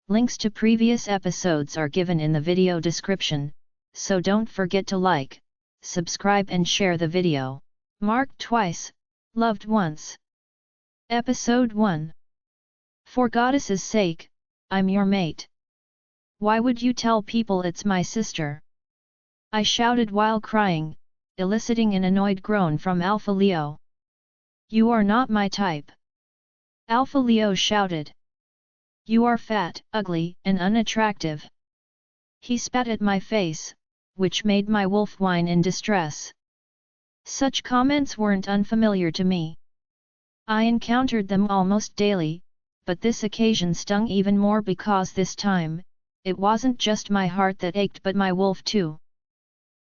Links to previous episodes are given in the video description, so don't forget to like, subscribe and share the video. Marked twice, loved once. Episode 1. For goddess's sake, I'm your mate. Why would you tell people it's my sister? I shouted while crying, eliciting an annoyed groan from Alpha Leo. You are not my type. Alpha Leo shouted. You are fat, ugly, and unattractive. He spat at my face, which made my wolf whine in distress. Such comments weren't unfamiliar to me. I encountered them almost daily, but this occasion stung even more because this time, it wasn't just my heart that ached but my wolf too.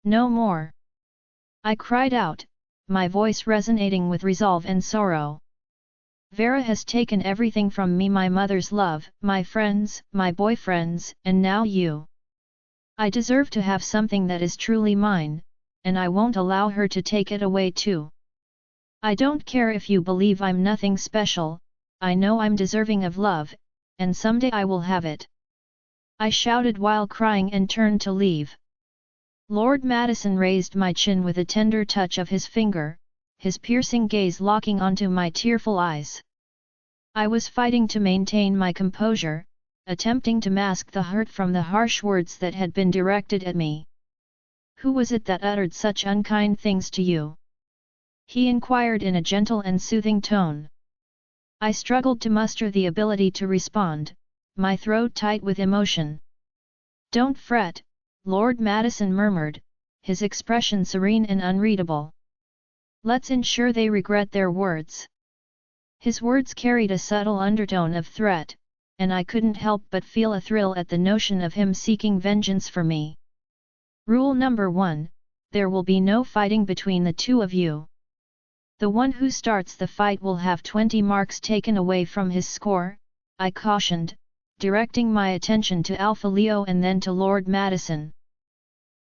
No more. I cried out, my voice resonating with resolve and sorrow. Vera has taken everything from me, my mother's love, my friends, my boyfriends, and now you. I deserve to have something that is truly mine, and I won't allow her to take it away too. I don't care if you believe I'm nothing special, I know I'm deserving of love, and someday I will have it. I shouted while crying and turned to leave. Lord Madison raised my chin with a tender touch of his finger, his piercing gaze locking onto my tearful eyes. I was fighting to maintain my composure, attempting to mask the hurt from the harsh words that had been directed at me. Who was it that uttered such unkind things to you? He inquired in a gentle and soothing tone. I struggled to muster the ability to respond, my throat tight with emotion. Don't fret, Lord Madison murmured, his expression serene and unreadable. Let's ensure they regret their words. His words carried a subtle undertone of threat, and I couldn't help but feel a thrill at the notion of him seeking vengeance for me. Rule number 1, there will be no fighting between the two of you. The one who starts the fight will have 20 marks taken away from his score, I cautioned, directing my attention to Alpha Leo and then to Lord Madison.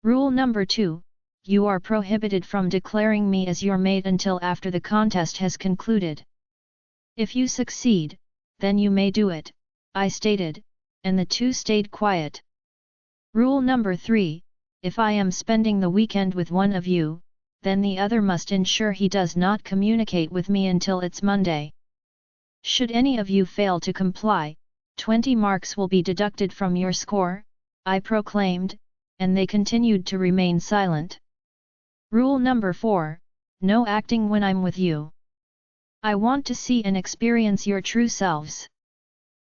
Rule number 2, you are prohibited from declaring me as your mate until after the contest has concluded. If you succeed, then you may do it, I stated, and the two stayed quiet. Rule number 3, if I am spending the weekend with one of you, then the other must ensure he does not communicate with me until it's Monday. Should any of you fail to comply, 20 marks will be deducted from your score, I proclaimed, and they continued to remain silent. Rule number 4, no acting when I'm with you. I want to see and experience your true selves.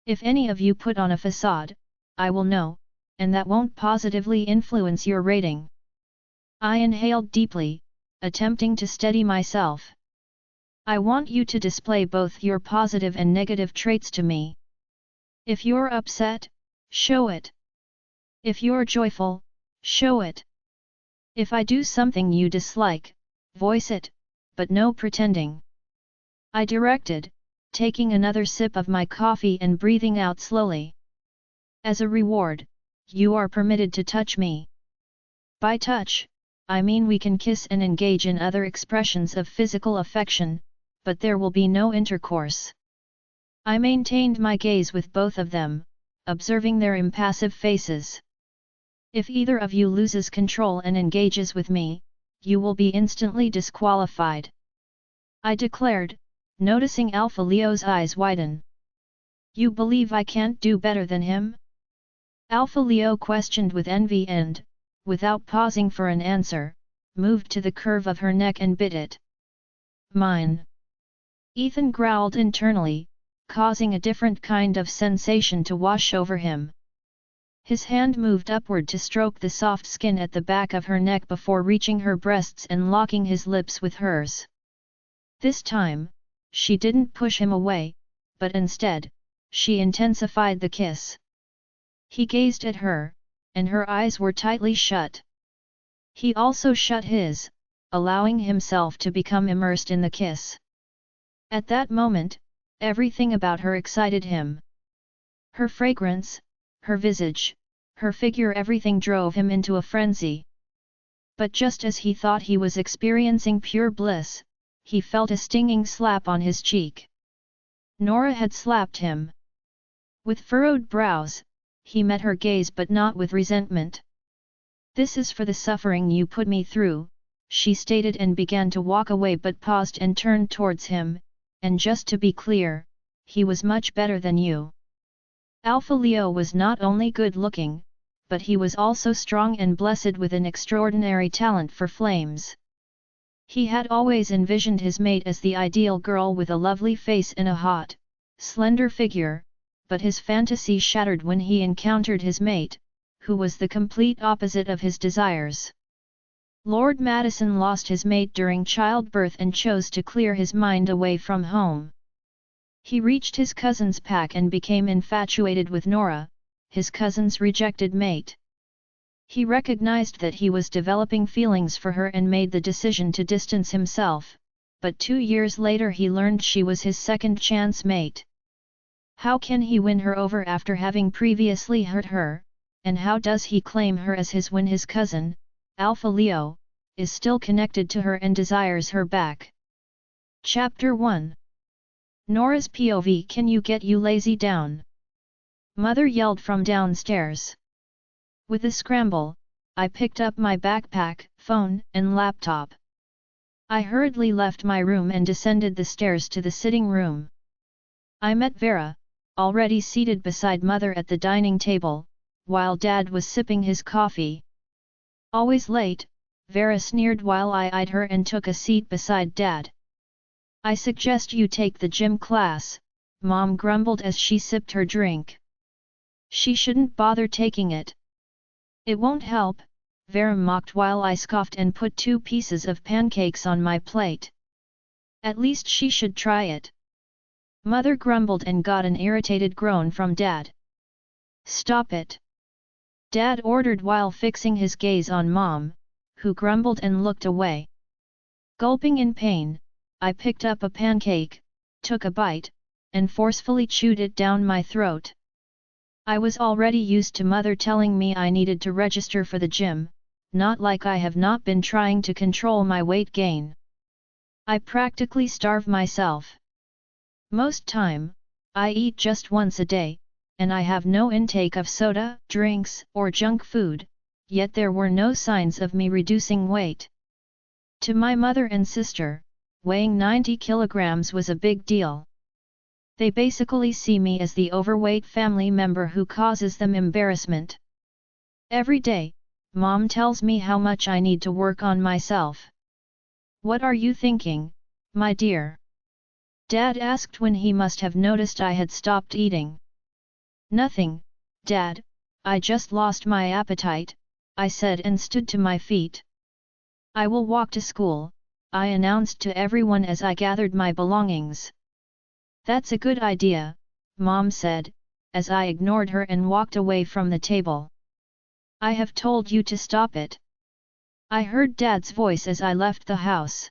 If any of you put on a facade, I will know, and that won't positively influence your rating. I inhaled deeply, attempting to steady myself. I want you to display both your positive and negative traits to me. If you're upset, show it. If you're joyful, show it. If I do something you dislike, voice it, but no pretending. I directed, taking another sip of my coffee and breathing out slowly. As a reward, you are permitted to touch me. By touch, I mean we can kiss and engage in other expressions of physical affection, but there will be no intercourse. I maintained my gaze with both of them, observing their impassive faces. If either of you loses control and engages with me, you will be instantly disqualified. I declared, noticing Alpha Leo's eyes widen. You believe I can't do better than him? Alpha Leo questioned with envy and, without pausing for an answer, moved to the curve of her neck and bit it. Mine. Ethan growled internally, causing a different kind of sensation to wash over him. His hand moved upward to stroke the soft skin at the back of her neck before reaching her breasts and locking his lips with hers. This time, she didn't push him away, but instead, she intensified the kiss. He gazed at her, and her eyes were tightly shut. He also shut his, allowing himself to become immersed in the kiss. At that moment, everything about her excited him. Her fragrance, her visage, her figure, everything drove him into a frenzy. But just as he thought he was experiencing pure bliss, he felt a stinging slap on his cheek. Nora had slapped him. With furrowed brows, he met her gaze but not with resentment. "This is for the suffering you put me through," she stated and began to walk away but paused and turned towards him, "and just to be clear, he was much better than you." Alpha Leo was not only good-looking, but he was also strong and blessed with an extraordinary talent for flames. He had always envisioned his mate as the ideal girl with a lovely face and a hot, slender figure, but his fantasy shattered when he encountered his mate, who was the complete opposite of his desires. Lord Madison lost his mate during childbirth and chose to clear his mind away from home. He reached his cousin's pack and became infatuated with Nora, his cousin's rejected mate. He recognized that he was developing feelings for her and made the decision to distance himself, but 2 years later he learned she was his second-chance mate. How can he win her over after having previously hurt her, and how does he claim her as his when his cousin, Alpha Leo, is still connected to her and desires her back? Chapter 1. Nora's POV. "Can you get you lazy down?" Mother yelled from downstairs. With a scramble, I picked up my backpack, phone, and laptop. I hurriedly left my room and descended the stairs to the sitting room. I met Vera, already seated beside Mother at the dining table, while Dad was sipping his coffee. "Always late," Vera sneered while I eyed her and took a seat beside Dad. "I suggest you take the gym class," Mom grumbled as she sipped her drink. "She shouldn't bother taking it." "It won't help," Vera mocked while I scoffed and put 2 pieces of pancakes on my plate. "At least she should try it." Mother grumbled and got an irritated groan from Dad. "Stop it!" Dad ordered while fixing his gaze on Mom, who grumbled and looked away. Gulping in pain, I picked up a pancake, took a bite, and forcefully chewed it down my throat. I was already used to Mother telling me I needed to register for the gym, not like I have not been trying to control my weight gain. I practically starve myself. Most time, I eat just once a day, and I have no intake of soda, drinks, or junk food, yet there were no signs of me reducing weight. To my mother and sister, weighing 90 kilograms was a big deal. They basically see me as the overweight family member who causes them embarrassment. Every day, Mom tells me how much I need to work on myself. "What are you thinking, my dear?" Dad asked when he must have noticed I had stopped eating. "Nothing, Dad, I just lost my appetite," I said and stood to my feet. "I will walk to school," I announced to everyone as I gathered my belongings. "That's a good idea," Mom said, as I ignored her and walked away from the table. "I have told you to stop it." I heard Dad's voice as I left the house.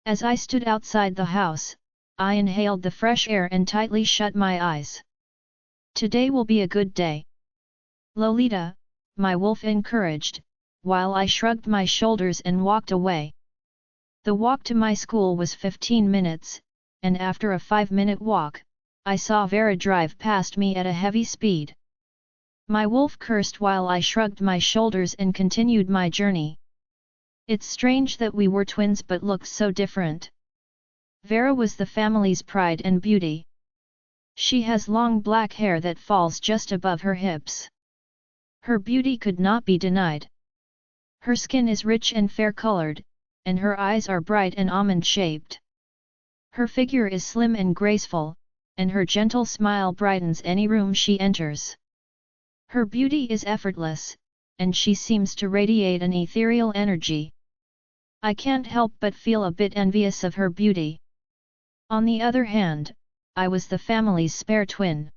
As I stood outside the house, I inhaled the fresh air and tightly shut my eyes. "Today will be a good day. Lolita," my wolf encouraged, while I shrugged my shoulders and walked away. The walk to my school was 15 minutes, and after a 5-minute walk, I saw Vera drive past me at a heavy speed. My wolf cursed while I shrugged my shoulders and continued my journey. It's strange that we were twins but looked so different. Vera was the family's pride and beauty. She has long black hair that falls just above her hips. Her beauty could not be denied. Her skin is rich and fair-colored, and her eyes are bright and almond-shaped. Her figure is slim and graceful, and her gentle smile brightens any room she enters. Her beauty is effortless, and she seems to radiate an ethereal energy. I can't help but feel a bit envious of her beauty. On the other hand, I was the family's spare twin.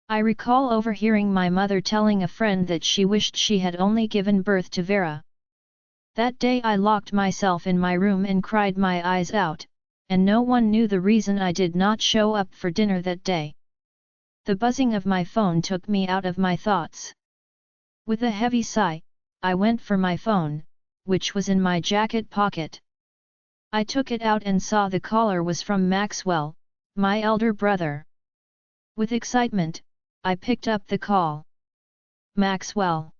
I recall overhearing my mother telling a friend that she wished she had only given birth to Vera. That day I locked myself in my room and cried my eyes out, and no one knew the reason I did not show up for dinner that day. The buzzing of my phone took me out of my thoughts. With a heavy sigh, I went for my phone, which was in my jacket pocket. I took it out and saw the caller was from Maxwell, my elder brother. With excitement, I picked up the call. Maxwell.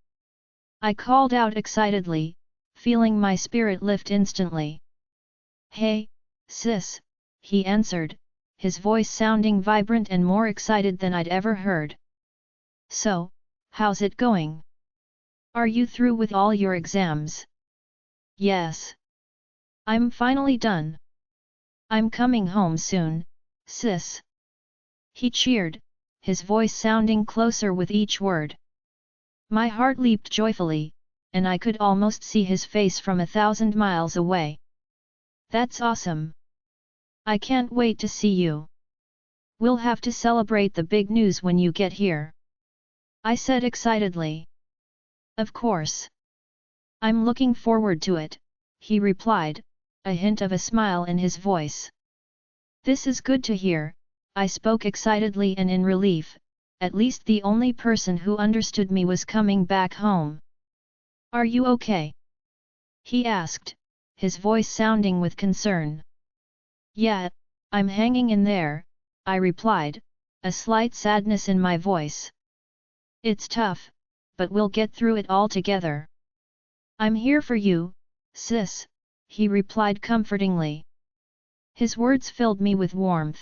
I called out excitedly, feeling my spirit lift instantly. Hey, sis, he answered, his voice sounding vibrant and more excited than I'd ever heard. So, how's it going? Are you through with all your exams? Yes. I'm finally done. I'm coming home soon, sis. He cheered, his voice sounding closer with each word. My heart leaped joyfully, and I could almost see his face from 1,000 miles away. That's awesome. I can't wait to see you. We'll have to celebrate the big news when you get here, I said excitedly. Of course. I'm looking forward to it, he replied, a hint of a smile in his voice. This is good to hear, I spoke excitedly and in relief. At least the only person who understood me was coming back home. Are you okay? He asked, his voice sounding with concern. Yeah, I'm hanging in there, I replied, a slight sadness in my voice. It's tough, but we'll get through it all together. I'm here for you, sis, he replied comfortingly. His words filled me with warmth,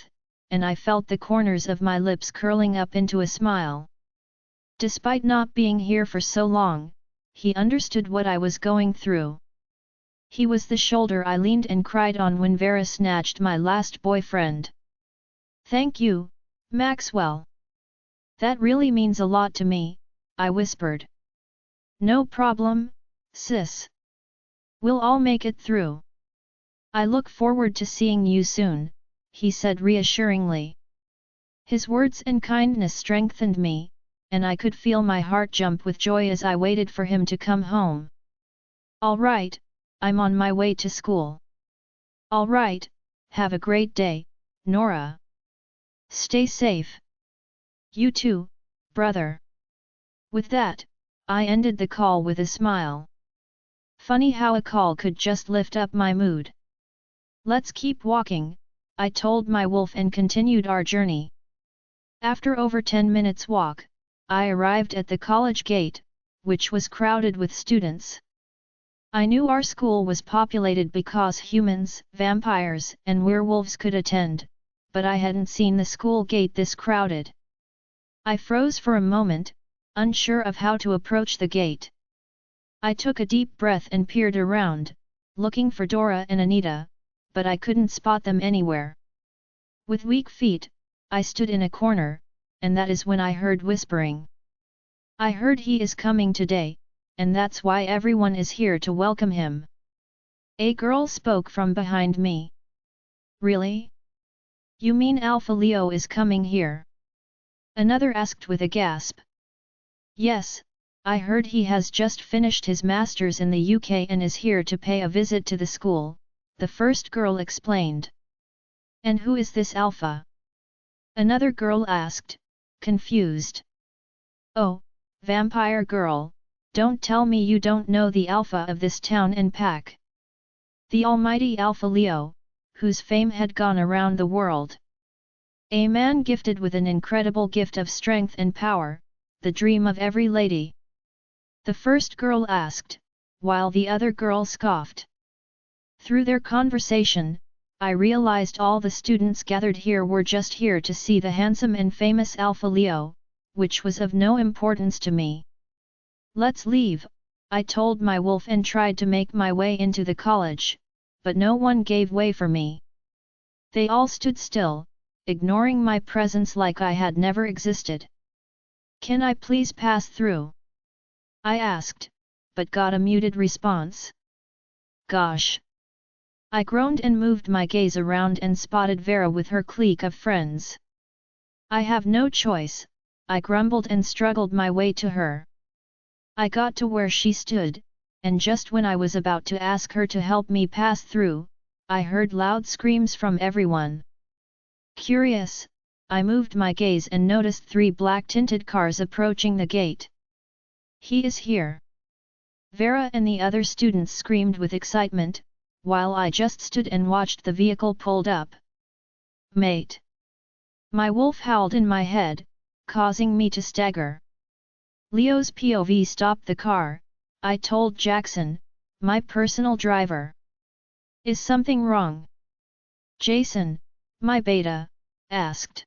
and I felt the corners of my lips curling up into a smile. Despite not being here for so long, he understood what I was going through. He was the shoulder I leaned and cried on when Vera snatched my last boyfriend. Thank you, Maxwell. That really means a lot to me, I whispered. No problem, sis. We'll all make it through. I look forward to seeing you soon, he said reassuringly. His words and kindness strengthened me, and I could feel my heart jump with joy as I waited for him to come home. All right, I'm on my way to school. All right, have a great day, Nora. Stay safe. You too, brother. With that, I ended the call with a smile. Funny how a call could just lift up my mood. Let's keep walking, I told my wolf and continued our journey. After over 10 minutes walk, I arrived at the college gate, which was crowded with students. I knew our school was populated because humans, vampires, and werewolves could attend, but I hadn't seen the school gate this crowded. I froze for a moment, unsure of how to approach the gate. I took a deep breath and peered around, looking for Dora and Anita, but I couldn't spot them anywhere. With weak feet, I stood in a corner, and that is when I heard whispering. I heard he is coming today, and that's why everyone is here to welcome him. A girl spoke from behind me. Really? You mean Alpha Leo is coming here? Another asked with a gasp. Yes, I heard he has just finished his master's in the UK and is here to pay a visit to the school, the first girl explained. And who is this Alpha? Another girl asked, confused. Oh, vampire girl, don't tell me you don't know the Alpha of this town and pack. The almighty Alpha Leo, whose fame had gone around the world. A man gifted with an incredible gift of strength and power, the dream of every lady. The first girl asked, while the other girl scoffed. Through their conversation, I realized all the students gathered here were just here to see the handsome and famous Alpha Leo, which was of no importance to me. Let's leave, I told my wolf and tried to make my way into the college, but no one gave way for me. They all stood still, ignoring my presence like I had never existed. Can I please pass through? I asked, but got a muted response. Gosh! I groaned and moved my gaze around and spotted Vera with her clique of friends. I have no choice, I grumbled and struggled my way to her. I got to where she stood, and just when I was about to ask her to help me pass through, I heard loud screams from everyone. Curious, I moved my gaze and noticed 3 black-tinted cars approaching the gate. He is here! Vera and the other students screamed with excitement, while I just stood and watched the vehicle pulled up. Mate! My wolf howled in my head, causing me to stagger. Leo's POV stopped the car. I told Jackson, my personal driver. Is something wrong? Jason, my beta, asked.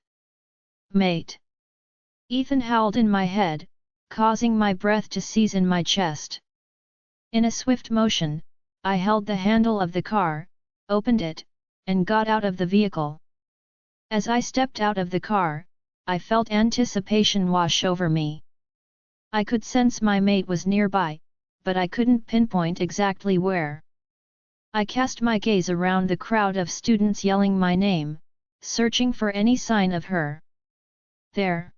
Mate. Ethan howled in my head, causing my breath to seize in my chest. In a swift motion, I held the handle of the car, opened it, and got out of the vehicle. As I stepped out of the car, I felt anticipation wash over me. I could sense my mate was nearby, but I couldn't pinpoint exactly where. I cast my gaze around the crowd of students yelling my name, searching for any sign of her. There.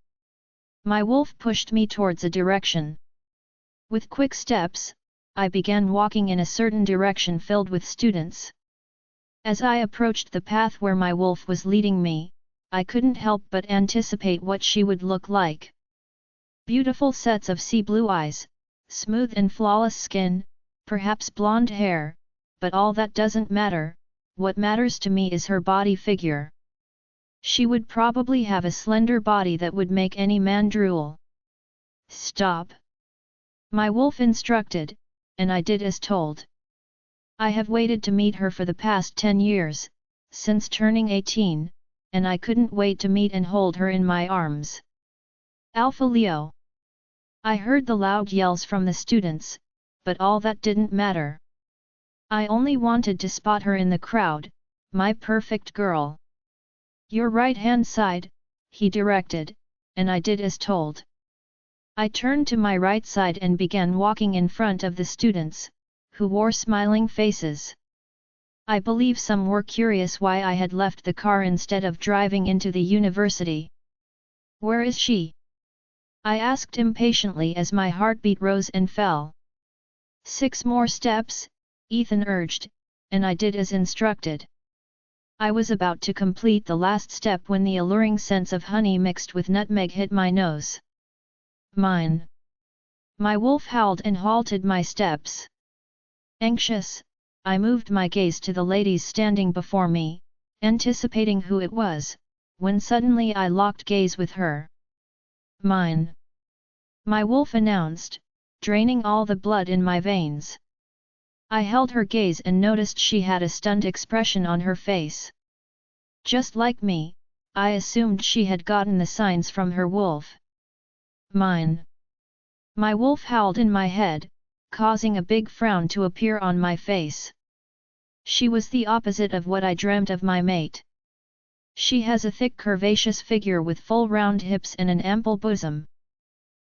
My wolf pushed me towards a direction. With quick steps, I began walking in a certain direction filled with students. As I approached the path where my wolf was leading me, I couldn't help but anticipate what she would look like. Beautiful sets of sea blue eyes, smooth and flawless skin, perhaps blonde hair, but all that doesn't matter. What matters to me is her body figure. She would probably have a slender body that would make any man drool. Stop! My wolf instructed, and I did as told. I have waited to meet her for the past 10 years, since turning 18, and I couldn't wait to meet and hold her in my arms. Alpha Leo! I heard the loud yells from the students, but all that didn't matter. I only wanted to spot her in the crowd, my perfect girl. Your right-hand side, he directed, and I did as told. I turned to my right side and began walking in front of the students, who wore smiling faces. I believe some were curious why I had left the car instead of driving into the university. Where is she? I asked impatiently as my heartbeat rose and fell. 6 more steps, Ethan urged, and I did as instructed. I was about to complete the last step when the alluring scents of honey mixed with nutmeg hit my nose. Mine! My wolf howled and halted my steps. Anxious, I moved my gaze to the ladies standing before me, anticipating who it was, when suddenly I locked gaze with her. Mine! My wolf announced, draining all the blood in my veins. I held her gaze and noticed she had a stunned expression on her face. Just like me, I assumed she had gotten the signs from her wolf. Mine! My wolf howled in my head, causing a big frown to appear on my face. She was the opposite of what I dreamt of my mate. She has a thick curvaceous figure with full round hips and an ample bosom.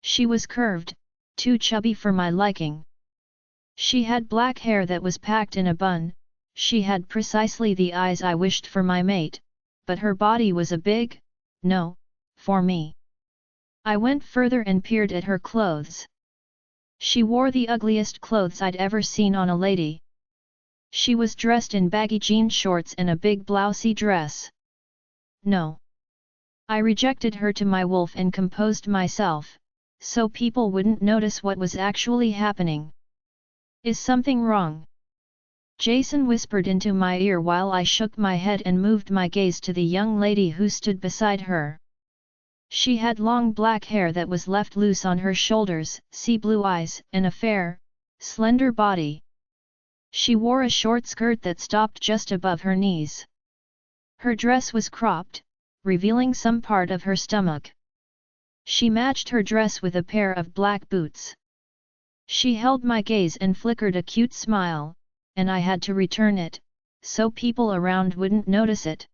She was curved, too chubby for my liking. She had black hair that was packed in a bun, she had precisely the eyes I wished for my mate, but her body was a big no for me. I went further and peered at her clothes. She wore the ugliest clothes I'd ever seen on a lady. She was dressed in baggy jean shorts and a big blousey dress. No. I rejected her to my wolf and composed myself, so people wouldn't notice what was actually happening. Is something wrong? Jason whispered into my ear while I shook my head and moved my gaze to the young lady who stood beside her. She had long black hair that was left loose on her shoulders, sea blue eyes, and a fair, slender body. She wore a short skirt that stopped just above her knees. Her dress was cropped, revealing some part of her stomach. She matched her dress with a pair of black boots. She held my gaze and flickered a cute smile, and I had to return it, so people around wouldn't notice it.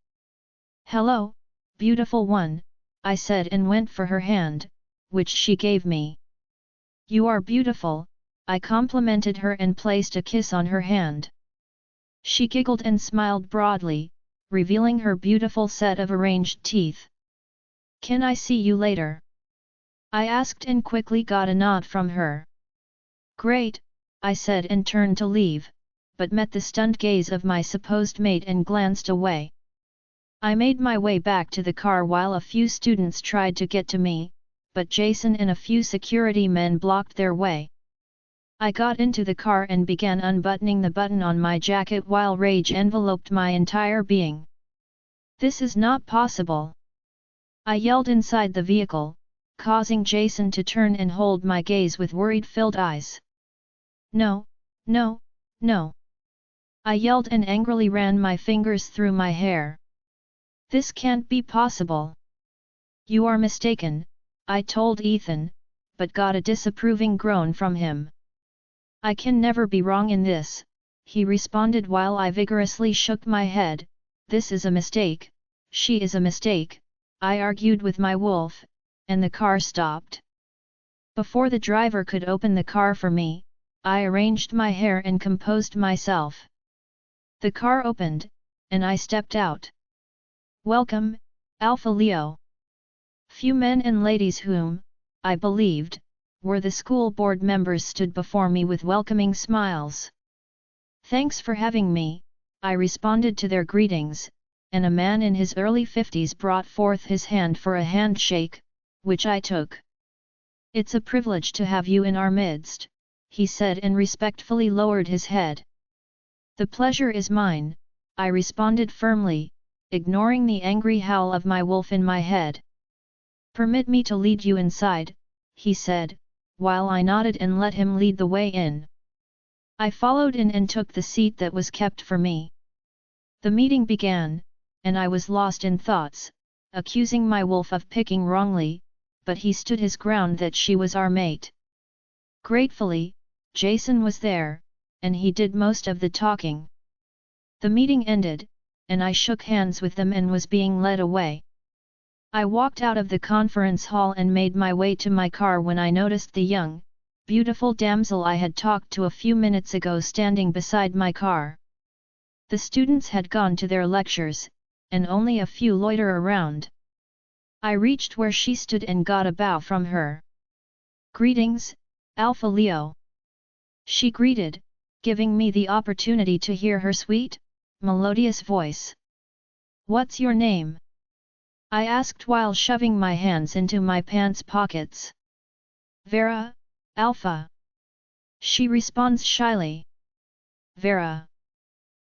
Hello, beautiful one, I said and went for her hand, which she gave me. You are beautiful, I complimented her and placed a kiss on her hand. She giggled and smiled broadly, revealing her beautiful set of arranged teeth. Can I see you later? I asked and quickly got a nod from her. Great, I said and turned to leave, but met the stunned gaze of my supposed mate and glanced away. I made my way back to the car while a few students tried to get to me, but Jason and a few security men blocked their way. I got into the car and began unbuttoning the button on my jacket while rage enveloped my entire being. This is not possible! I yelled inside the vehicle, causing Jason to turn and hold my gaze with worried-filled eyes. No, no, no! I yelled and angrily ran my fingers through my hair. This can't be possible. You are mistaken, I told Ethan, but got a disapproving groan from him. I can never be wrong in this, he responded while I vigorously shook my head. This is a mistake, she is a mistake, I argued with my wolf, and the car stopped. Before the driver could open the car for me, I arranged my hair and composed myself. The car opened, and I stepped out. Welcome, Alpha Leo. Few men and ladies whom, I believed, were the school board members stood before me with welcoming smiles. Thanks for having me, I responded to their greetings, and a man in his early 50s brought forth his hand for a handshake, which I took. It's a privilege to have you in our midst, he said and respectfully lowered his head. The pleasure is mine, I responded firmly, ignoring the angry howl of my wolf in my head. Permit me to lead you inside, he said, while I nodded and let him lead the way in. I followed in and took the seat that was kept for me. The meeting began, and I was lost in thoughts, accusing my wolf of picking wrongly, but he stood his ground that she was our mate. Gratefully, Jason was there, and he did most of the talking. The meeting ended, and I shook hands with them and was being led away. I walked out of the conference hall and made my way to my car when I noticed the young, beautiful damsel I had talked to a few minutes ago standing beside my car. The students had gone to their lectures, and only a few loiter around. I reached where she stood and got a bow from her. Greetings, Alpha Leo. She greeted, giving me the opportunity to hear her sweet, melodious voice. What's your name? I asked while shoving my hands into my pants pockets. Vera, Alpha. She responds shyly. Vera.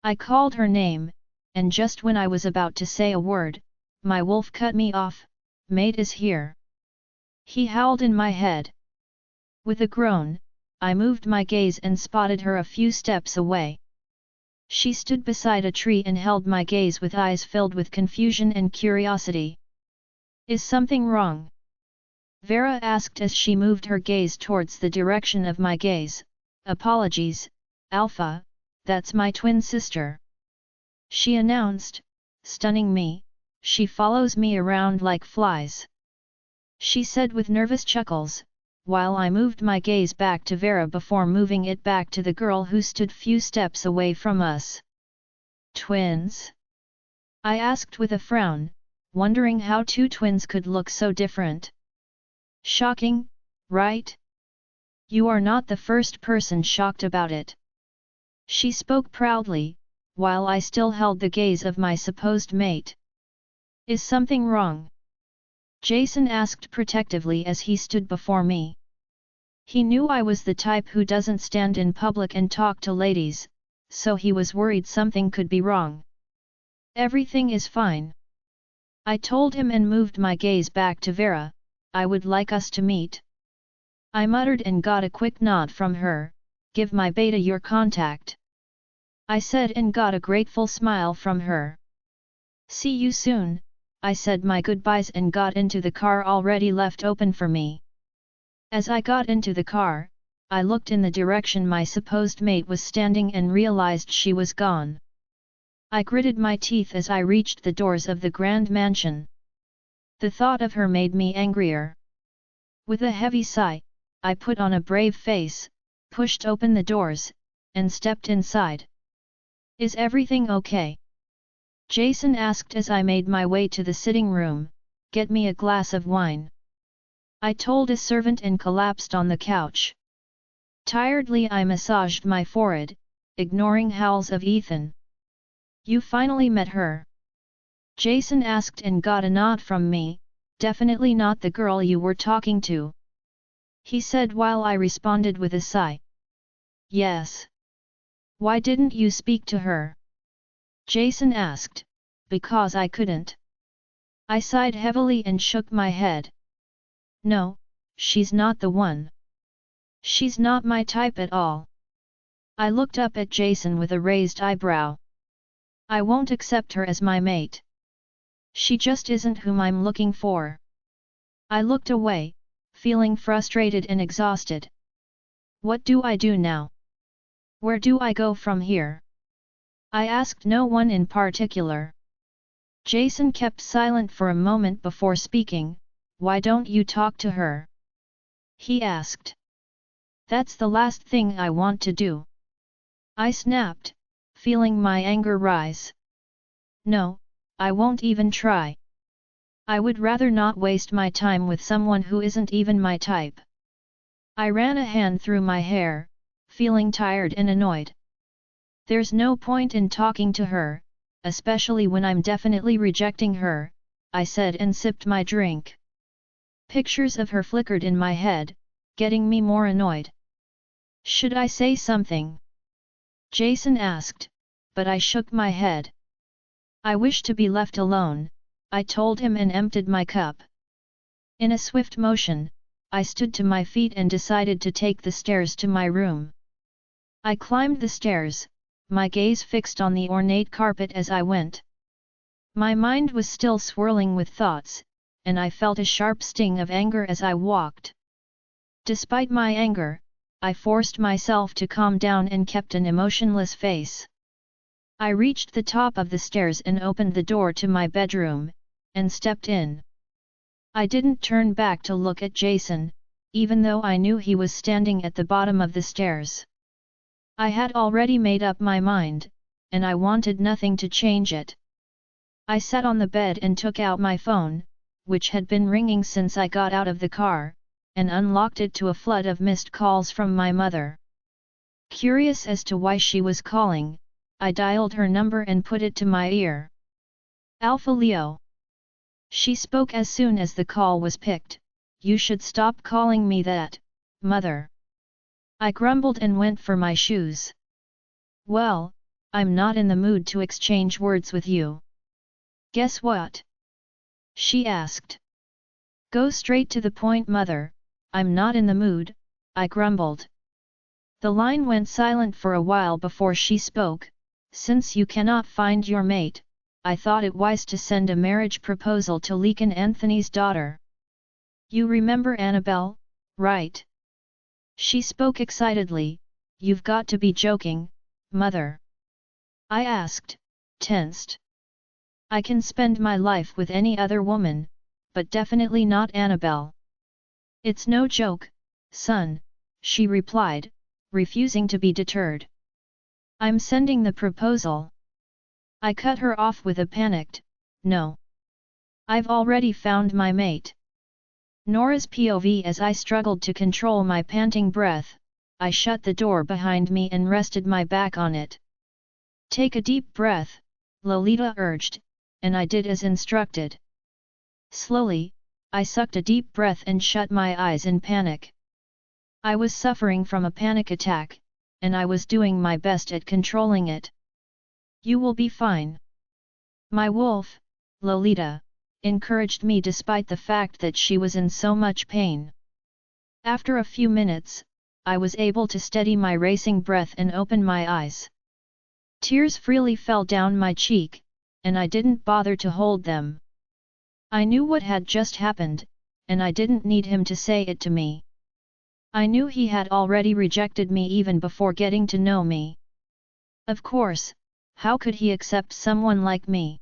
I called her name, and just when I was about to say a word, my wolf cut me off. Mate is here. He howled in my head. With a groan, I moved my gaze and spotted her a few steps away. She stood beside a tree and held my gaze with eyes filled with confusion and curiosity. Is something wrong? Vera asked as she moved her gaze towards the direction of my gaze. Apologies, Alpha, that's my twin sister. She announced, stunning me, she follows me around like flies. She said with nervous chuckles, while I moved my gaze back to Vera before moving it back to the girl who stood few steps away from us. Twins? I asked with a frown, wondering how two twins could look so different. Shocking, right? You are not the first person shocked about it. She spoke proudly, while I still held the gaze of my supposed mate. Is something wrong? Jason asked protectively as he stood before me. He knew I was the type who doesn't stand in public and talk to ladies, so he was worried something could be wrong. Everything is fine. I told him and moved my gaze back to Vera. I would like us to meet. I muttered and got a quick nod from her. Give my beta your contact. I said and got a grateful smile from her. See you soon, I said my goodbyes and got into the car already left open for me. As I got into the car, I looked in the direction my supposed mate was standing and realized she was gone. I gritted my teeth as I reached the doors of the grand mansion. The thought of her made me angrier. With a heavy sigh, I put on a brave face, pushed open the doors, and stepped inside. Is everything okay? Jason asked as I made my way to the sitting room. Get me a glass of wine. I told a servant and collapsed on the couch. Tiredly I massaged my forehead, ignoring howls of Ethan. You finally met her? Jason asked and got a nod from me. Definitely not the girl you were talking to, he said while I responded with a sigh. Yes. Why didn't you speak to her? Jason asked. Because I couldn't. I sighed heavily and shook my head. No, she's not the one. She's not my type at all. I looked up at Jason with a raised eyebrow. I won't accept her as my mate. She just isn't whom I'm looking for. I looked away, feeling frustrated and exhausted. What do I do now? Where do I go from here? I asked no one in particular. Jason kept silent for a moment before speaking. Why don't you talk to her? He asked. That's the last thing I want to do. I snapped, feeling my anger rise. No, I won't even try. I would rather not waste my time with someone who isn't even my type. I ran a hand through my hair, feeling tired and annoyed. There's no point in talking to her, especially when I'm definitely rejecting her, I said and sipped my drink. Pictures of her flickered in my head, getting me more annoyed. Should I say something? Jason asked, but I shook my head. I wish to be left alone, I told him and emptied my cup. In a swift motion, I stood to my feet and decided to take the stairs to my room. I climbed the stairs, my gaze fixed on the ornate carpet as I went. My mind was still swirling with thoughts, and I felt a sharp sting of anger as I walked. Despite my anger, I forced myself to calm down and kept an emotionless face. I reached the top of the stairs and opened the door to my bedroom, and stepped in. I didn't turn back to look at Jason, even though I knew he was standing at the bottom of the stairs. I had already made up my mind, and I wanted nothing to change it. I sat on the bed and took out my phone, which had been ringing since I got out of the car, and unlocked it to a flood of missed calls from my mother. Curious as to why she was calling, I dialed her number and put it to my ear. Alpha Leo. She spoke as soon as the call was picked. You should stop calling me that, mother. I grumbled and went for my shoes. Well, I'm not in the mood to exchange words with you. Guess what? She asked. Go straight to the point, mother. I'm not in the mood, I grumbled. The line went silent for a while before she spoke. Since you cannot find your mate, I thought it wise to send a marriage proposal to Leakin Anthony's daughter. You remember Annabelle, right? She spoke excitedly. You've got to be joking, mother. I asked, tensed. I can spend my life with any other woman, but definitely not Annabelle. It's no joke, son, she replied, refusing to be deterred. I'm sending the proposal. I cut her off with a panicked, no. I've already found my mate. Nora's POV as I struggled to control my panting breath, I shut the door behind me and rested my back on it. Take a deep breath, Lolita urged, and I did as instructed. Slowly, I sucked a deep breath and shut my eyes in panic. I was suffering from a panic attack, and I was doing my best at controlling it. You will be fine. My wolf, Lolita, encouraged me despite the fact that she was in so much pain. After a few minutes, I was able to steady my racing breath and open my eyes. Tears freely fell down my cheek, and I didn't bother to hold them. I knew what had just happened, and I didn't need him to say it to me. I knew he had already rejected me even before getting to know me. Of course, how could he accept someone like me?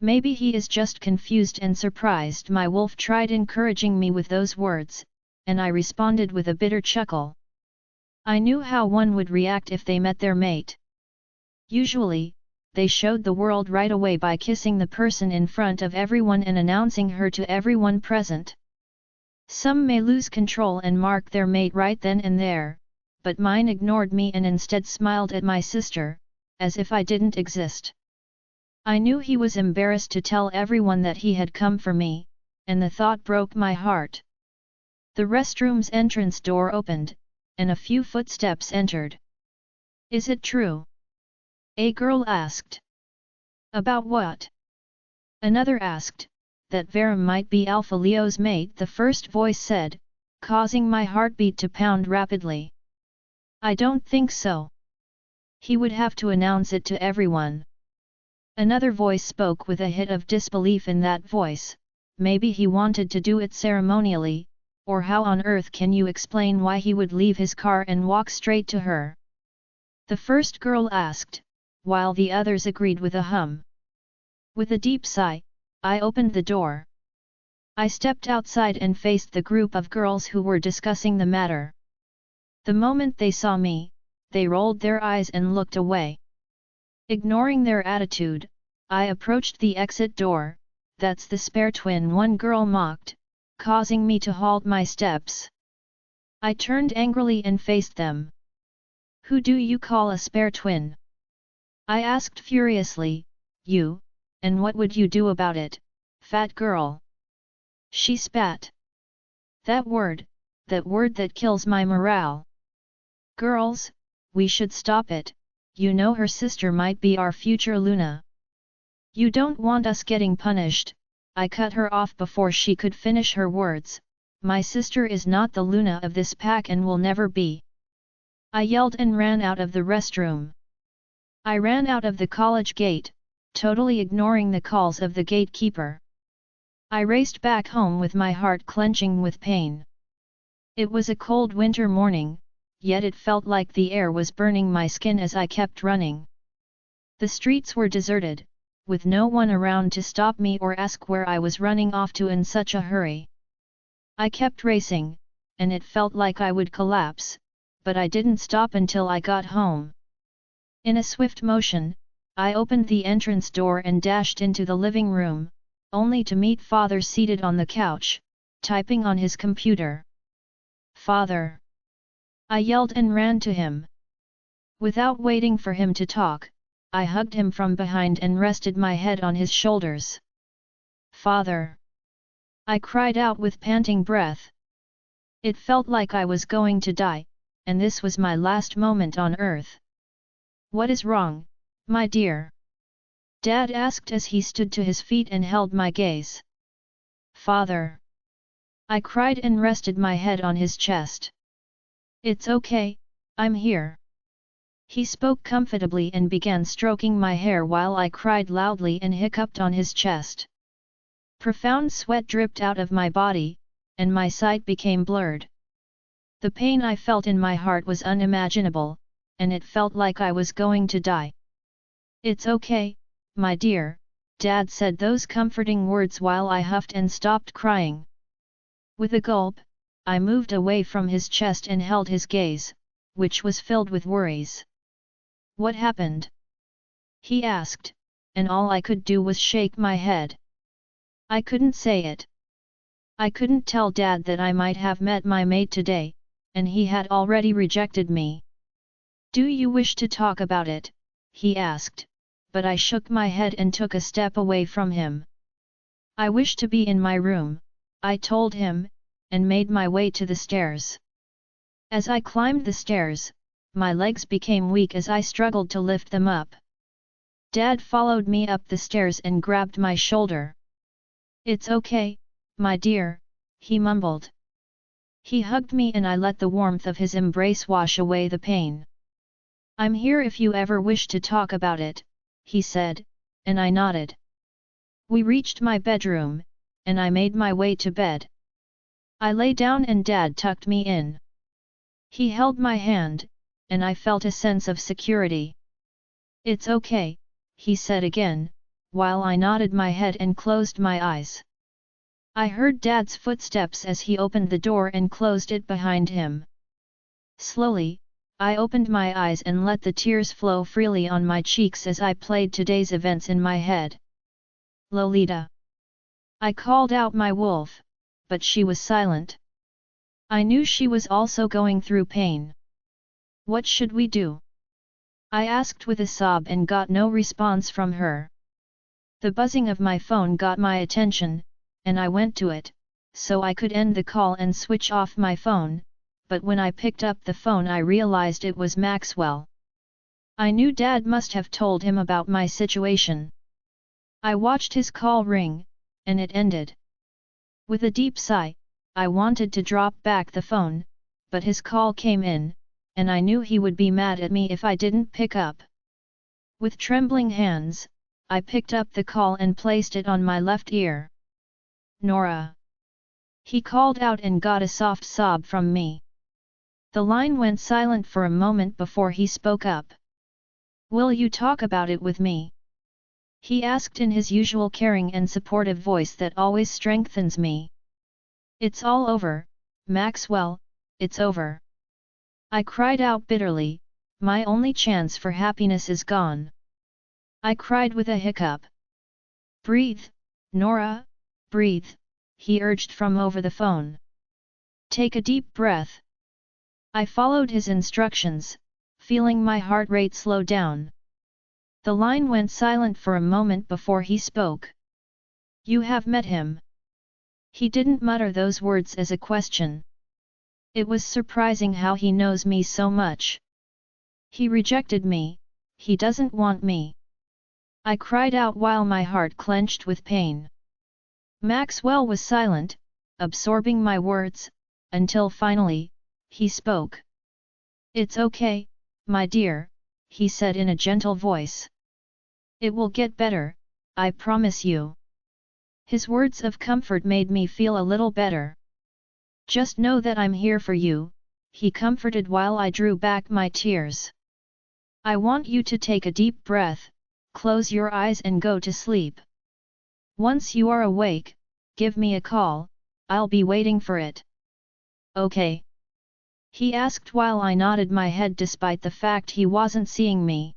Maybe he is just confused and surprised. My wolf tried encouraging me with those words, and I responded with a bitter chuckle. I knew how one would react if they met their mate. Usually, they showed the world right away by kissing the person in front of everyone and announcing her to everyone present. Some may lose control and mark their mate right then and there, but mine ignored me and instead smiled at my sister, as if I didn't exist. I knew he was embarrassed to tell everyone that he had come for me, and the thought broke my heart. The restroom's entrance door opened, and a few footsteps entered. Is it true? A girl asked. About what? Another asked, that Vera might be Alpha Leo's mate, the first voice said, causing my heartbeat to pound rapidly. I don't think so. He would have to announce it to everyone. Another voice spoke with a hit of disbelief in that voice. Maybe he wanted to do it ceremonially, or how on earth can you explain why he would leave his car and walk straight to her? The first girl asked, while the others agreed with a hum. With a deep sigh, I opened the door. I stepped outside and faced the group of girls who were discussing the matter. The moment they saw me, they rolled their eyes and looked away. Ignoring their attitude, I approached the exit door. That's the spare twin, one girl mocked, causing me to halt my steps. I turned angrily and faced them. Who do you call a spare twin? I asked furiously. You, and what would you do about it, fat girl? She spat. That word that kills my morale. Girls, we should stop it, you know her sister might be our future Luna. You don't want us getting punished. I cut her off before she could finish her words. My sister is not the Luna of this pack and will never be. I yelled and ran out of the restroom. I ran out of the college gate, totally ignoring the calls of the gatekeeper. I raced back home with my heart clenching with pain. It was a cold winter morning, yet it felt like the air was burning my skin as I kept running. The streets were deserted, with no one around to stop me or ask where I was running off to in such a hurry. I kept racing, and it felt like I would collapse, but I didn't stop until I got home. In a swift motion, I opened the entrance door and dashed into the living room, only to meet Father seated on the couch, typing on his computer. Father! I yelled and ran to him. Without waiting for him to talk, I hugged him from behind and rested my head on his shoulders. Father! I cried out with panting breath. It felt like I was going to die, and this was my last moment on earth. What is wrong, my dear? Dad asked as he stood to his feet and held my gaze. Father! I cried and rested my head on his chest. It's okay, I'm here. He spoke comfortably and began stroking my hair while I cried loudly and hiccuped on his chest. Profound sweat dripped out of my body, and my sight became blurred. The pain I felt in my heart was unimaginable, and it felt like I was going to die. It's okay, my dear, Dad said those comforting words while I huffed and stopped crying. With a gulp, I moved away from his chest and held his gaze, which was filled with worries. What happened? He asked, and all I could do was shake my head. I couldn't say it. I couldn't tell Dad that I might have met my mate today, and he had already rejected me. Do you wish to talk about it? He asked, but I shook my head and took a step away from him. I wish to be in my room, I told him, and made my way to the stairs. As I climbed the stairs, my legs became weak as I struggled to lift them up. Dad followed me up the stairs and grabbed my shoulder. It's okay, my dear, he mumbled. He hugged me and I let the warmth of his embrace wash away the pain. I'm here if you ever wish to talk about it, he said, and I nodded. We reached my bedroom, and I made my way to bed. I lay down and Dad tucked me in. He held my hand, and I felt a sense of security. It's okay, he said again, while I nodded my head and closed my eyes. I heard Dad's footsteps as he opened the door and closed it behind him. Slowly, I opened my eyes and let the tears flow freely on my cheeks as I played today's events in my head. Lolita! I called out my wolf, but she was silent. I knew she was also going through pain. What should we do? I asked with a sob and got no response from her. The buzzing of my phone got my attention, and I went to it, so I could end the call and switch off my phone, but when I picked up the phone I realized it was Maxwell. I knew Dad must have told him about my situation. I watched his call ring, and it ended. With a deep sigh, I wanted to drop back the phone, but his call came in, and I knew he would be mad at me if I didn't pick up. With trembling hands, I picked up the call and placed it on my left ear. Nora. He called out and got a soft sob from me. The line went silent for a moment before he spoke up. Will you talk about it with me? He asked in his usual caring and supportive voice that always strengthens me. It's all over, Maxwell, it's over. I cried out bitterly, my only chance for happiness is gone. I cried with a hiccup. Breathe, Nora, breathe, he urged from over the phone. Take a deep breath. I followed his instructions, feeling my heart rate slow down. The line went silent for a moment before he spoke. You have met him. He didn't mutter those words as a question. It was surprising how he knows me so much. He rejected me, he doesn't want me. I cried out while my heart clenched with pain. Maxwell was silent, absorbing my words, until finally, he spoke. It's okay, my dear, he said in a gentle voice. It will get better, I promise you. His words of comfort made me feel a little better. Just know that I'm here for you, he comforted while I drew back my tears. I want you to take a deep breath, close your eyes and go to sleep. Once you are awake, give me a call, I'll be waiting for it. Okay? He asked while I nodded my head despite the fact he wasn't seeing me.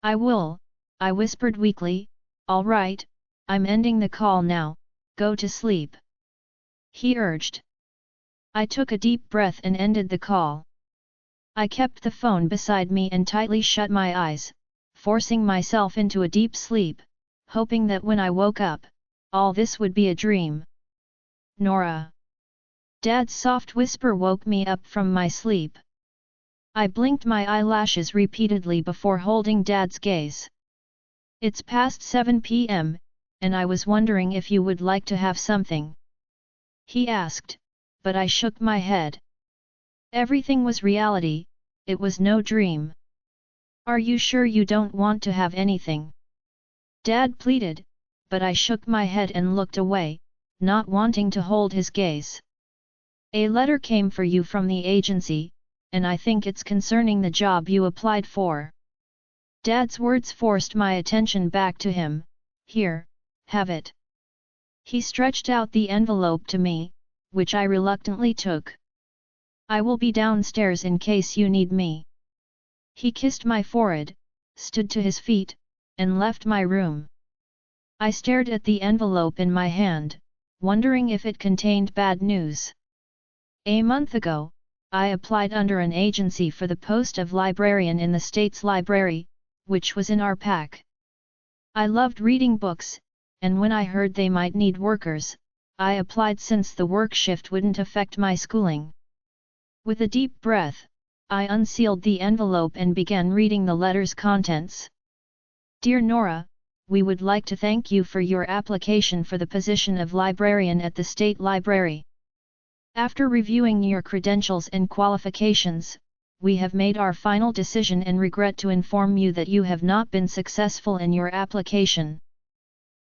I will, I whispered weakly, all right, I'm ending the call now, go to sleep. He urged. I took a deep breath and ended the call. I kept the phone beside me and tightly shut my eyes, forcing myself into a deep sleep, hoping that when I woke up, all this would be a dream. Nora. Dad's soft whisper woke me up from my sleep. I blinked my eyelashes repeatedly before holding Dad's gaze. It's past 7 p.m., and I was wondering if you would like to have something. He asked, but I shook my head. Everything was reality, it was no dream. Are you sure you don't want to have anything? Dad pleaded, but I shook my head and looked away, not wanting to hold his gaze. A letter came for you from the agency, and I think it's concerning the job you applied for. Dad's words forced my attention back to him. Here, have it. He stretched out the envelope to me, which I reluctantly took. I will be downstairs in case you need me. He kissed my forehead, stood to his feet, and left my room. I stared at the envelope in my hand, wondering if it contained bad news. A month ago, I applied under an agency for the post of librarian in the state's library, which was in our pack. I loved reading books, and when I heard they might need workers, I applied since the work shift wouldn't affect my schooling. With a deep breath, I unsealed the envelope and began reading the letter's contents. Dear Nora, we would like to thank you for your application for the position of librarian at the State Library. After reviewing your credentials and qualifications, we have made our final decision and regret to inform you that you have not been successful in your application.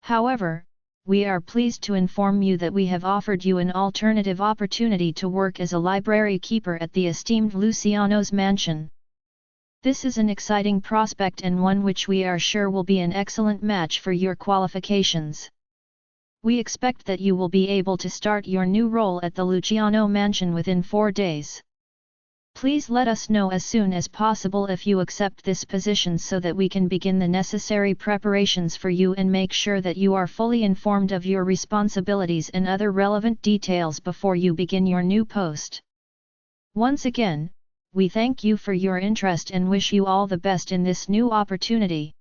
However, we are pleased to inform you that we have offered you an alternative opportunity to work as a library keeper at the esteemed Luciano's mansion. This is an exciting prospect and one which we are sure will be an excellent match for your qualifications. We expect that you will be able to start your new role at the Luciano mansion within 4 days. Please let us know as soon as possible if you accept this position so that we can begin the necessary preparations for you and make sure that you are fully informed of your responsibilities and other relevant details before you begin your new post. Once again, we thank you for your interest and wish you all the best in this new opportunity.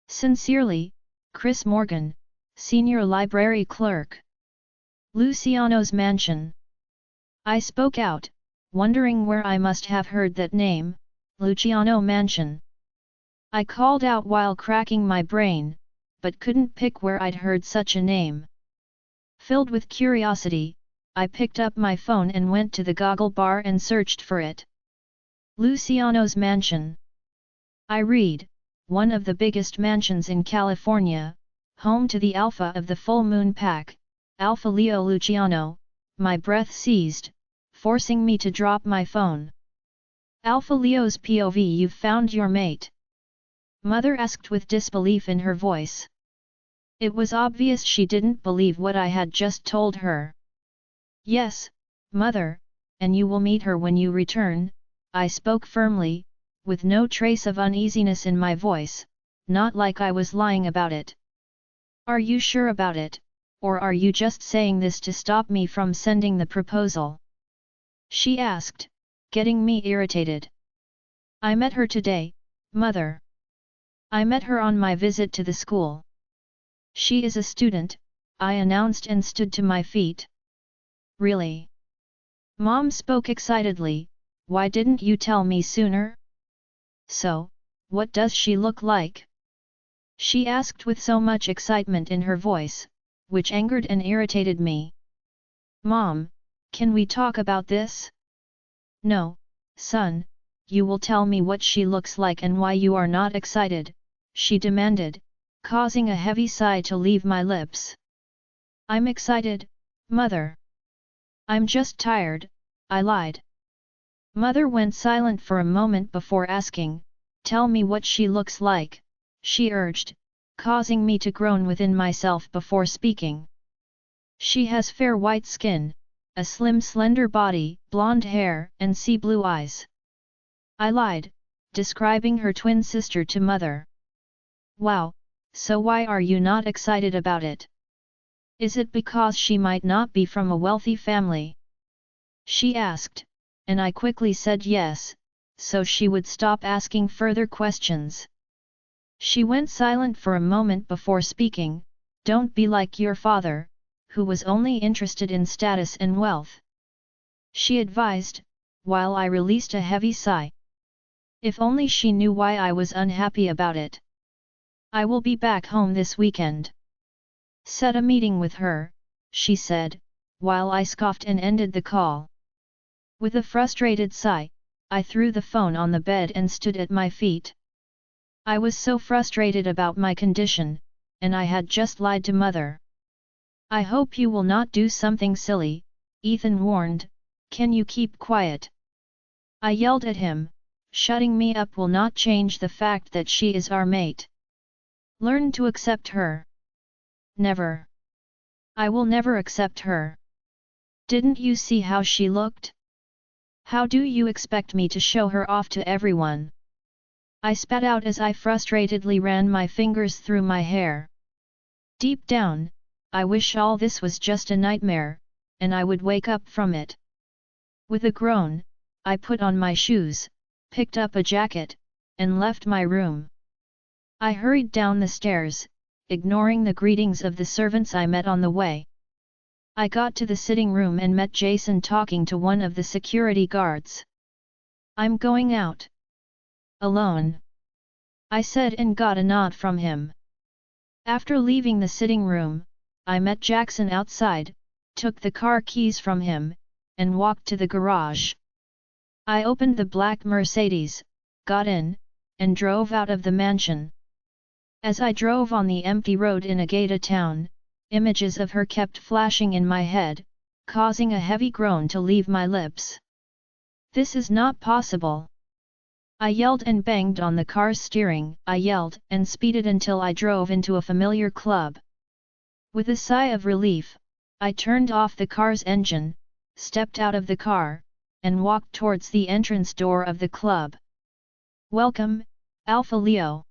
Sincerely, Chris Morgan, Senior Library Clerk. Luciano's Mansion. I spoke out, wondering where I must have heard that name, Luciano Mansion. I called out while cracking my brain, but couldn't pick where I'd heard such a name. Filled with curiosity, I picked up my phone and went to the goggle bar and searched for it. Luciano's mansion. I read, one of the biggest mansions in California, home to the alpha of the full moon pack, Alpha Leo Luciano. My breath seized, forcing me to drop my phone. Alpha Leo's POV. You've found your mate? Mother asked with disbelief in her voice. It was obvious she didn't believe what I had just told her. Yes, Mother, and you will meet her when you return, I spoke firmly, with no trace of uneasiness in my voice, not like I was lying about it. Are you sure about it, or are you just saying this to stop me from sending the proposal? She asked, getting me irritated. I met her today, Mother. I met her on my visit to the school. She is a student, I announced and stood to my feet. Really? Mom spoke excitedly, why didn't you tell me sooner? So, what does she look like? She asked with so much excitement in her voice, which angered and irritated me. Mom, can we talk about this? No, son, you will tell me what she looks like and why you are not excited, she demanded, causing a heavy sigh to leave my lips. I'm excited, Mother. I'm just tired, I lied. Mother went silent for a moment before asking, tell me what she looks like, she urged, causing me to groan within myself before speaking. She has fair white skin, a slim slender body, blonde hair, and sea blue eyes. I lied, describing her twin sister to Mother. Wow, so why are you not excited about it? Is it because she might not be from a wealthy family? She asked, and I quickly said yes, so she would stop asking further questions. She went silent for a moment before speaking, don't be like your father, who was only interested in status and wealth. She advised, while I released a heavy sigh. If only she knew why I was unhappy about it. I will be back home this weekend. Set a meeting with her, she said, while I scoffed and ended the call. With a frustrated sigh, I threw the phone on the bed and stood at my feet. I was so frustrated about my condition, and I had just lied to Mother. I hope you will not do something silly, Ethan warned, can you keep quiet? I yelled at him, shutting me up will not change the fact that she is our mate. Learn to accept her. Never. I will never accept her. Didn't you see how she looked? How do you expect me to show her off to everyone? I spat out as I frustratedly ran my fingers through my hair. Deep down, I wish all this was just a nightmare, and I would wake up from it. With a groan, I put on my shoes, picked up a jacket, and left my room. I hurried down the stairs, ignoring the greetings of the servants I met on the way. I got to the sitting room and met Jason talking to one of the security guards. I'm going out. Alone. I said and got a nod from him. After leaving the sitting room, I met Jackson outside, took the car keys from him, and walked to the garage. I opened the black Mercedes, got in, and drove out of the mansion. As I drove on the empty road in Agata town, images of her kept flashing in my head, causing a heavy groan to leave my lips. This is not possible. I yelled and banged on the car's steering. I yelled and speeded until I drove into a familiar club. With a sigh of relief, I turned off the car's engine, stepped out of the car, and walked towards the entrance door of the club. Welcome, Alpha Leo.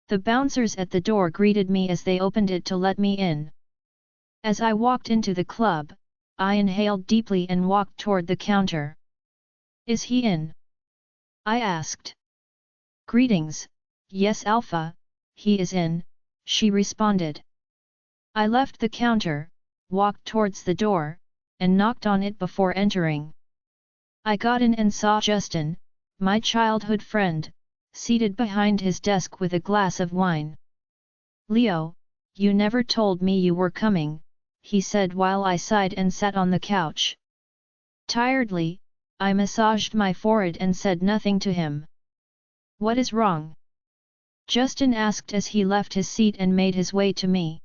The bouncers at the door greeted me as they opened it to let me in. As I walked into the club, I inhaled deeply and walked toward the counter. Is he in? I asked. Greetings, yes Alpha, he is in, she responded. I left the counter, walked towards the door, and knocked on it before entering. I got in and saw Justin, my childhood friend, seated behind his desk with a glass of wine. Leo, you never told me you were coming, he said while I sighed and sat on the couch. Tiredly, I massaged my forehead and said nothing to him. What is wrong? Justin asked as he left his seat and made his way to me.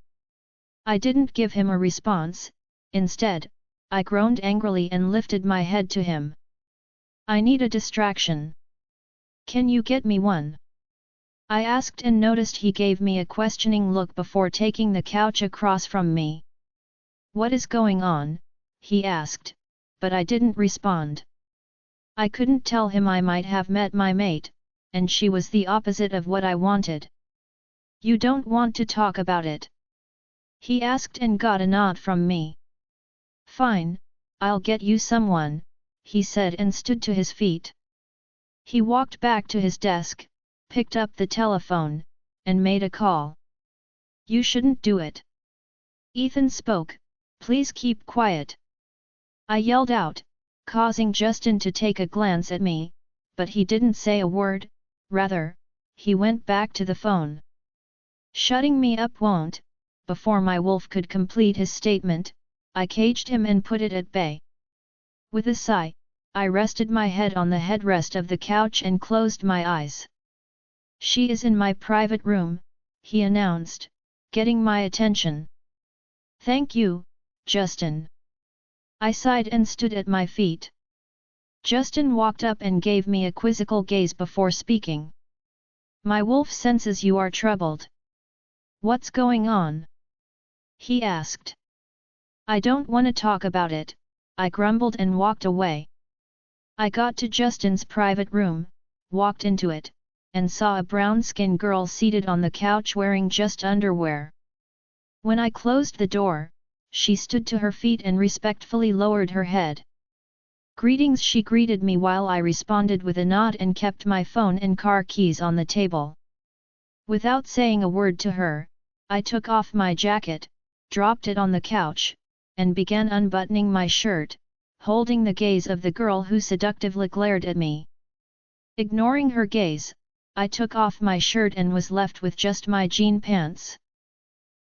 I didn't give him a response, instead, I groaned angrily and lifted my head to him. I need a distraction. Can you get me one? I asked and noticed he gave me a questioning look before taking the couch across from me. What is going on? He asked, but I didn't respond. I couldn't tell him I might have met my mate, and she was the opposite of what I wanted. You don't want to talk about it? He asked and got a nod from me. Fine, I'll get you someone, he said and stood to his feet. He walked back to his desk, picked up the telephone, and made a call. You shouldn't do it. Ethan spoke, please keep quiet. I yelled out, causing Justin to take a glance at me, but he didn't say a word, rather, he went back to the phone. Shutting me up won't. Before my wolf could complete his statement, I caged him and put it at bay. With a sigh, I rested my head on the headrest of the couch and closed my eyes. She is in my private room, he announced, getting my attention. Thank you, Justin. I sighed and stood at my feet. Justin walked up and gave me a quizzical gaze before speaking. My wolf senses you are troubled. What's going on? He asked. I don't want to talk about it, I grumbled and walked away. I got to Justin's private room, walked into it, and saw a brown-skinned girl seated on the couch wearing just underwear. When I closed the door, she stood to her feet and respectfully lowered her head. Greetings, she greeted me while I responded with a nod and kept my phone and car keys on the table. Without saying a word to her, I took off my jacket, dropped it on the couch, and began unbuttoning my shirt, holding the gaze of the girl who seductively glared at me. Ignoring her gaze, I took off my shirt and was left with just my jean pants.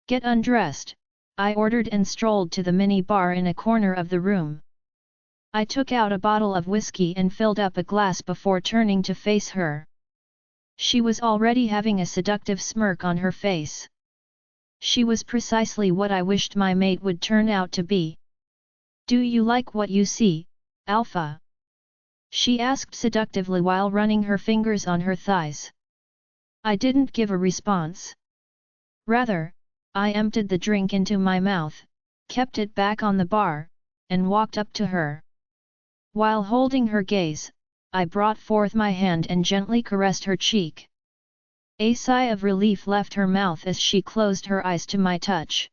Get undressed, I ordered and strolled to the mini bar in a corner of the room. I took out a bottle of whiskey and filled up a glass before turning to face her. She was already having a seductive smirk on her face. She was precisely what I wished my mate would turn out to be. Do you like what you see, Alpha? She asked seductively while running her fingers on her thighs. I didn't give a response. Rather, I emptied the drink into my mouth, kept it back on the bar, and walked up to her. While holding her gaze, I brought forth my hand and gently caressed her cheek. A sigh of relief left her mouth as she closed her eyes to my touch.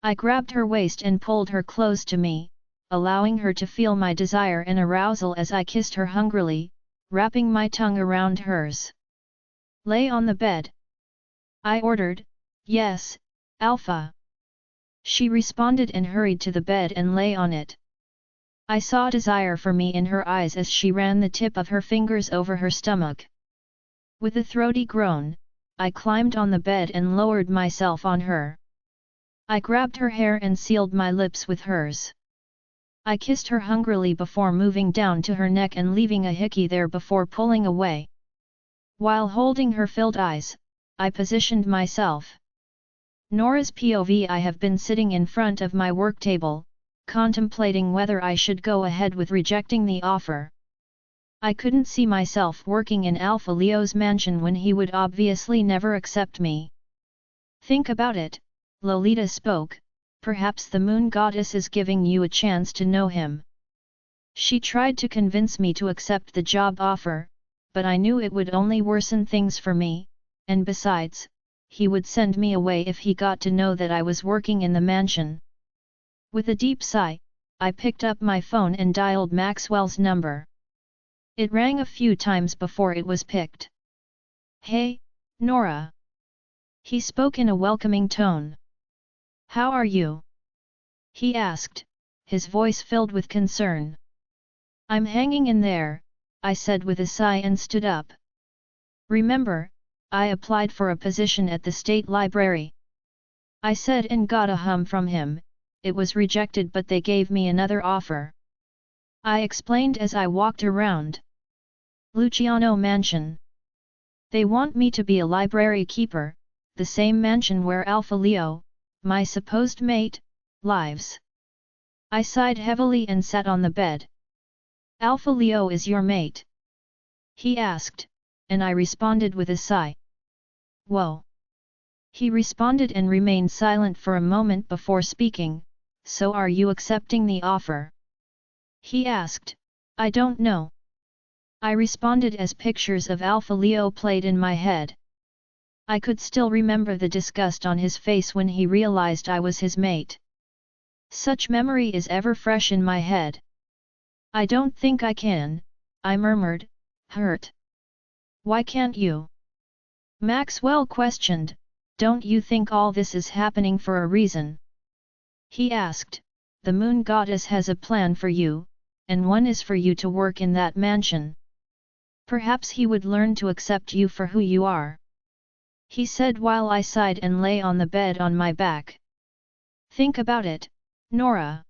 I grabbed her waist and pulled her close to me, allowing her to feel my desire and arousal as I kissed her hungrily, wrapping my tongue around hers. Lay on the bed, I ordered. Yes, Alpha. She responded and hurried to the bed and lay on it. I saw desire for me in her eyes as she ran the tip of her fingers over her stomach. With a throaty groan, I climbed on the bed and lowered myself on her. I grabbed her hair and sealed my lips with hers. I kissed her hungrily before moving down to her neck and leaving a hickey there before pulling away. While holding her filled eyes, I positioned myself. Nora's POV. I have been sitting in front of my work table, contemplating whether I should go ahead with rejecting the offer. I couldn't see myself working in Alpha Leo's mansion when he would obviously never accept me. Think about it, Lolita spoke, perhaps the moon goddess is giving you a chance to know him. She tried to convince me to accept the job offer, but I knew it would only worsen things for me, and besides, he would send me away if he got to know that I was working in the mansion. With a deep sigh, I picked up my phone and dialed Maxwell's number. It rang a few times before it was picked. Hey, Nora. He spoke in a welcoming tone. How are you? He asked, his voice filled with concern. I'm hanging in there, I said with a sigh and stood up. Remember, I applied for a position at the state library. I said and got a hum from him, it was rejected but they gave me another offer. I explained as I walked around. Luciano Mansion. They want me to be a library keeper, the same mansion where Alpha Leo, my supposed mate, lives. I sighed heavily and sat on the bed. Alpha Leo is your mate? He asked, and I responded with a sigh. Whoa! He responded and remained silent for a moment before speaking, so are you accepting the offer? He asked, I don't know. I responded as pictures of Alpha Leo played in my head. I could still remember the disgust on his face when he realized I was his mate. Such memory is ever fresh in my head. I don't think I can, I murmured, hurt. Why can't you? Maxwell questioned, don't you think all this is happening for a reason? He asked, the moon goddess has a plan for you, and one is for you to work in that mansion. Perhaps he would learn to accept you for who you are. He said while I sighed and lay on the bed on my back. Think about it, Nora.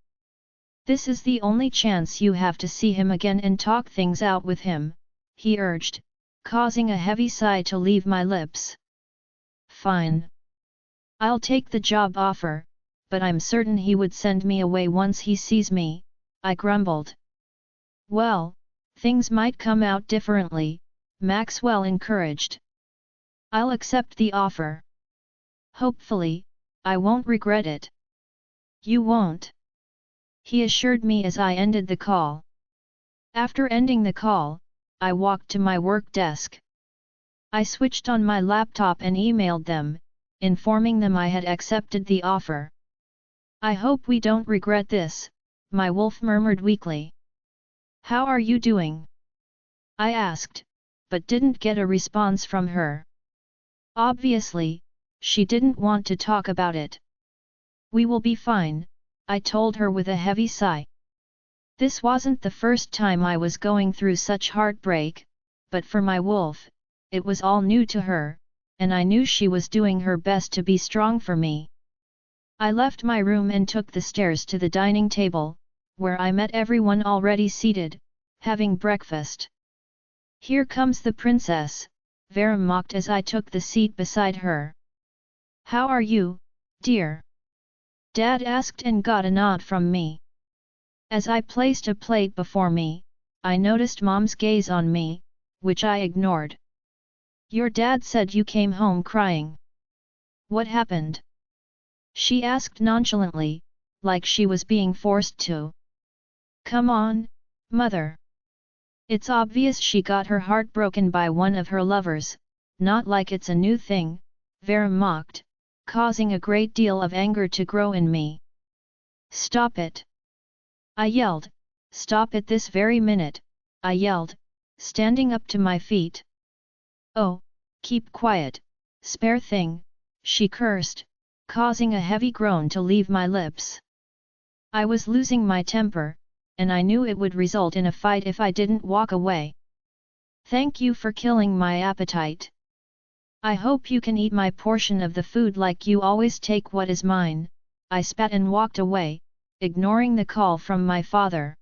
This is the only chance you have to see him again and talk things out with him, he urged, causing a heavy sigh to leave my lips. Fine. I'll take the job offer, but I'm certain he would send me away once he sees me, I grumbled. Well, things might come out differently, Maxwell encouraged. I'll accept the offer. Hopefully, I won't regret it. You won't. He assured me as I ended the call. After ending the call, I walked to my work desk. I switched on my laptop and emailed them, informing them I had accepted the offer. I hope we don't regret this, my wolf murmured weakly. How are you doing? I asked, but didn't get a response from her. Obviously, she didn't want to talk about it. We will be fine, I told her with a heavy sigh. This wasn't the first time I was going through such heartbreak, but for my wolf, it was all new to her, and I knew she was doing her best to be strong for me. I left my room and took the stairs to the dining table, where I met everyone already seated, having breakfast. Here comes the princess, Vera mocked as I took the seat beside her. How are you, dear? Dad asked and got a nod from me. As I placed a plate before me, I noticed Mom's gaze on me, which I ignored. Your dad said you came home crying. What happened? She asked nonchalantly, like she was being forced to. Come on, Mother. It's obvious she got her heart broken by one of her lovers, not like it's a new thing, Vera mocked, causing a great deal of anger to grow in me. Stop it! I yelled, stop it this very minute, I yelled, standing up to my feet. Oh, keep quiet, spare thing, she cursed, causing a heavy groan to leave my lips. I was losing my temper, and I knew it would result in a fight if I didn't walk away. Thank you for killing my appetite. I hope you can eat my portion of the food like you always take what is mine, I spat and walked away, ignoring the call from my father.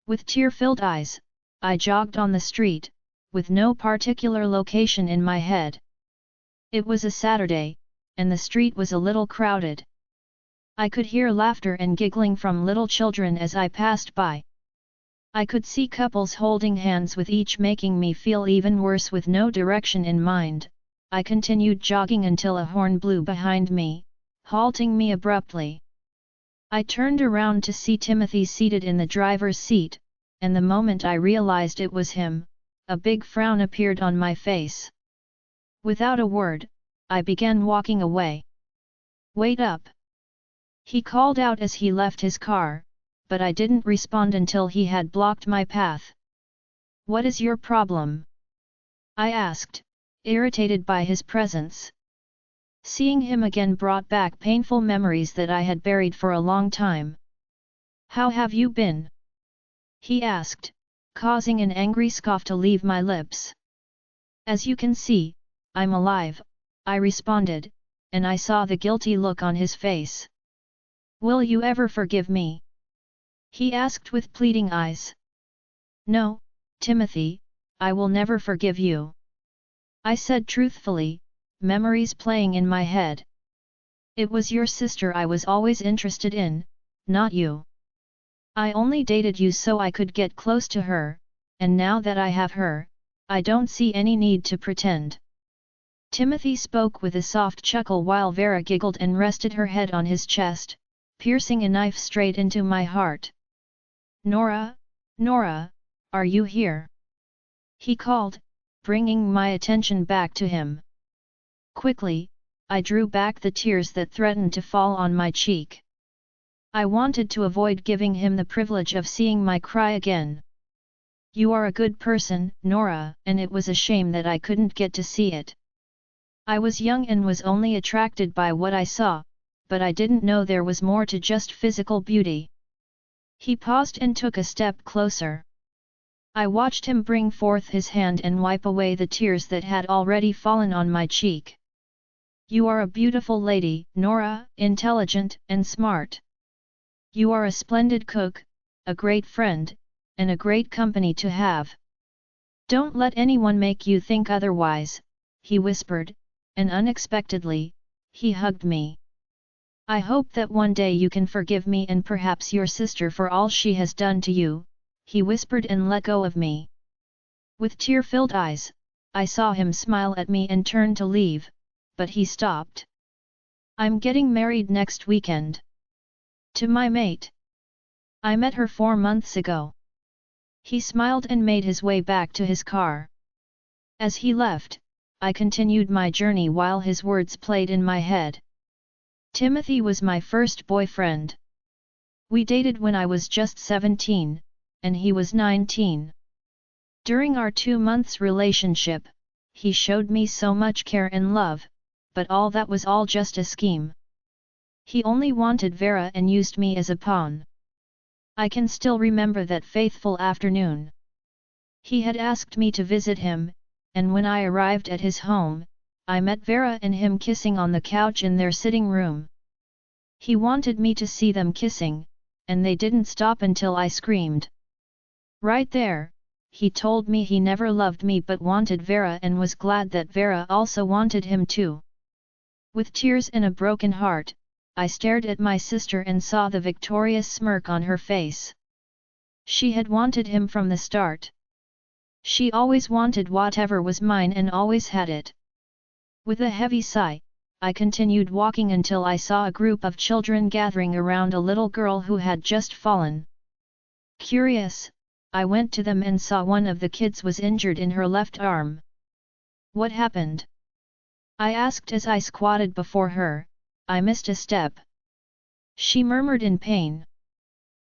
With tear-filled eyes, I jogged on the street, with no particular location in my head. It was a Saturday, and the street was a little crowded. I could hear laughter and giggling from little children as I passed by. I could see couples holding hands with each making me feel even worse with no direction in mind. I continued jogging until a horn blew behind me, halting me abruptly. I turned around to see Timothy seated in the driver's seat, and the moment I realized it was him, a big frown appeared on my face. Without a word, I began walking away. Wait up! He called out as he left his car, but I didn't respond until he had blocked my path. What is your problem? I asked, irritated by his presence. Seeing him again brought back painful memories that I had buried for a long time. How have you been? He asked, causing an angry scoff to leave my lips. As you can see, I'm alive, I responded, and I saw the guilty look on his face. Will you ever forgive me? He asked with pleading eyes. No, Timothy, I will never forgive you. I said truthfully, memories playing in my head. It was your sister I was always interested in, not you. I only dated you so I could get close to her, and now that I have her, I don't see any need to pretend. Timothy spoke with a soft chuckle while Vera giggled and rested her head on his chest, piercing a knife straight into my heart. Nora, Nora, are you here? He called, bringing my attention back to him. Quickly, I drew back the tears that threatened to fall on my cheek. I wanted to avoid giving him the privilege of seeing my cry again. You are a good person, Nora, and it was a shame that I couldn't get to see it. I was young and was only attracted by what I saw, but I didn't know there was more to just physical beauty. He paused and took a step closer. I watched him bring forth his hand and wipe away the tears that had already fallen on my cheek. You are a beautiful lady, Nora, intelligent and smart. You are a splendid cook, a great friend, and a great company to have. Don't let anyone make you think otherwise, he whispered, and unexpectedly, he hugged me. I hope that one day you can forgive me and perhaps your sister for all she has done to you, he whispered and let go of me. With tear-filled eyes, I saw him smile at me and turn to leave, but he stopped. I'm getting married next weekend. To my mate. I met her 4 months ago. He smiled and made his way back to his car. As he left, I continued my journey while his words played in my head. Timothy was my first boyfriend. We dated when I was just 17, and he was 19. During our 2 months relationship, he showed me so much care and love, but that was all just a scheme. He only wanted Vera and used me as a pawn. I can still remember that faithful afternoon. He had asked me to visit him, and when I arrived at his home, I met Vera and him kissing on the couch in their sitting room. He wanted me to see them kissing, and they didn't stop until I screamed. Right there, he told me he never loved me but wanted Vera and was glad that Vera also wanted him too. With tears and a broken heart, I stared at my sister and saw the victorious smirk on her face. She had wanted him from the start. She always wanted whatever was mine and always had it. With a heavy sigh, I continued walking until I saw a group of children gathering around a little girl who had just fallen. Curious, I went to them and saw one of the kids was injured in her left arm. What happened? I asked as I squatted before her. I missed a step. She murmured in pain.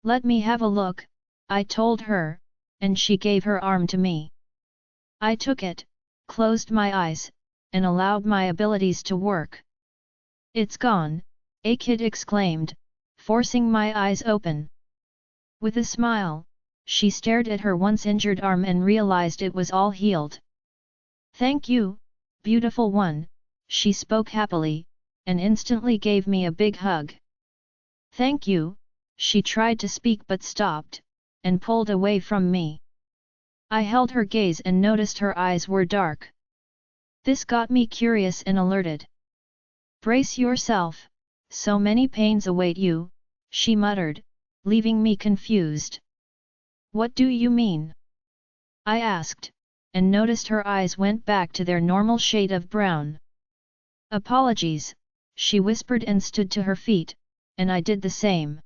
Let me have a look, I told her, and she gave her arm to me. I took it, closed my eyes, and allowed my abilities to work. It's gone, a kid exclaimed, forcing my eyes open. With a smile, she stared at her once injured arm and realized it was all healed. Thank you, beautiful one, she spoke happily, and instantly gave me a big hug. Thank you, she tried to speak but stopped, and pulled away from me. I held her gaze and noticed her eyes were dark. This got me curious and alerted. Brace yourself, so many pains await you, she muttered, leaving me confused. What do you mean? I asked, and noticed her eyes went back to their normal shade of brown. Apologies, she whispered and stood to her feet, and I did the same.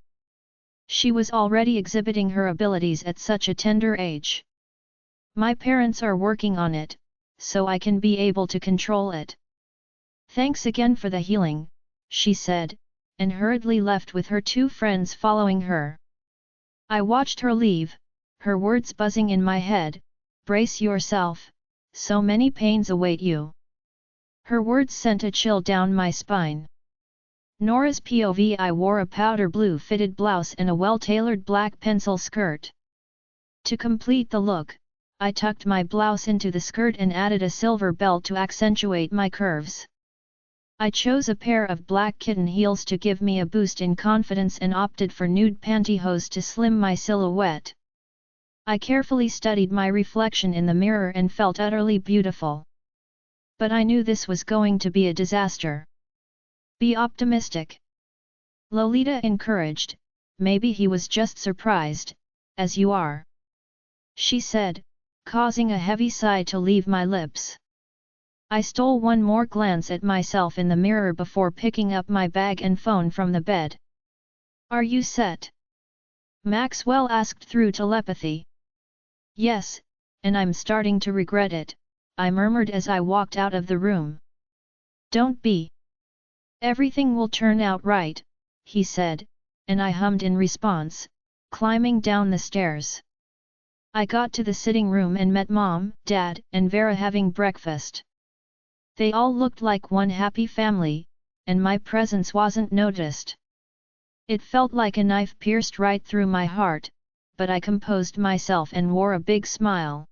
She was already exhibiting her abilities at such a tender age. My parents are working on it, so I can be able to control it. Thanks again for the healing, she said, and hurriedly left with her 2 friends following her. I watched her leave, her words buzzing in my head, brace yourself, so many pains await you. Her words sent a chill down my spine. Nora's POV: I wore a powder blue fitted blouse and a well-tailored black pencil skirt. To complete the look, I tucked my blouse into the skirt and added a silver belt to accentuate my curves. I chose a pair of black kitten heels to give me a boost in confidence and opted for nude pantyhose to slim my silhouette. I carefully studied my reflection in the mirror and felt utterly beautiful. But I knew this was going to be a disaster. Be optimistic. Lolita encouraged, maybe he was just surprised, as you are. She said, causing a heavy sigh to leave my lips. I stole one more glance at myself in the mirror before picking up my bag and phone from the bed. Are you set? Maxwell asked through telepathy. Yes, and I'm starting to regret it, I murmured as I walked out of the room. Don't be. Everything will turn out right, he said, and I hummed in response, climbing down the stairs. I got to the sitting room and met Mom, Dad, and Vera having breakfast. They all looked like one happy family, and my presence wasn't noticed. It felt like a knife pierced right through my heart, but I composed myself and wore a big smile.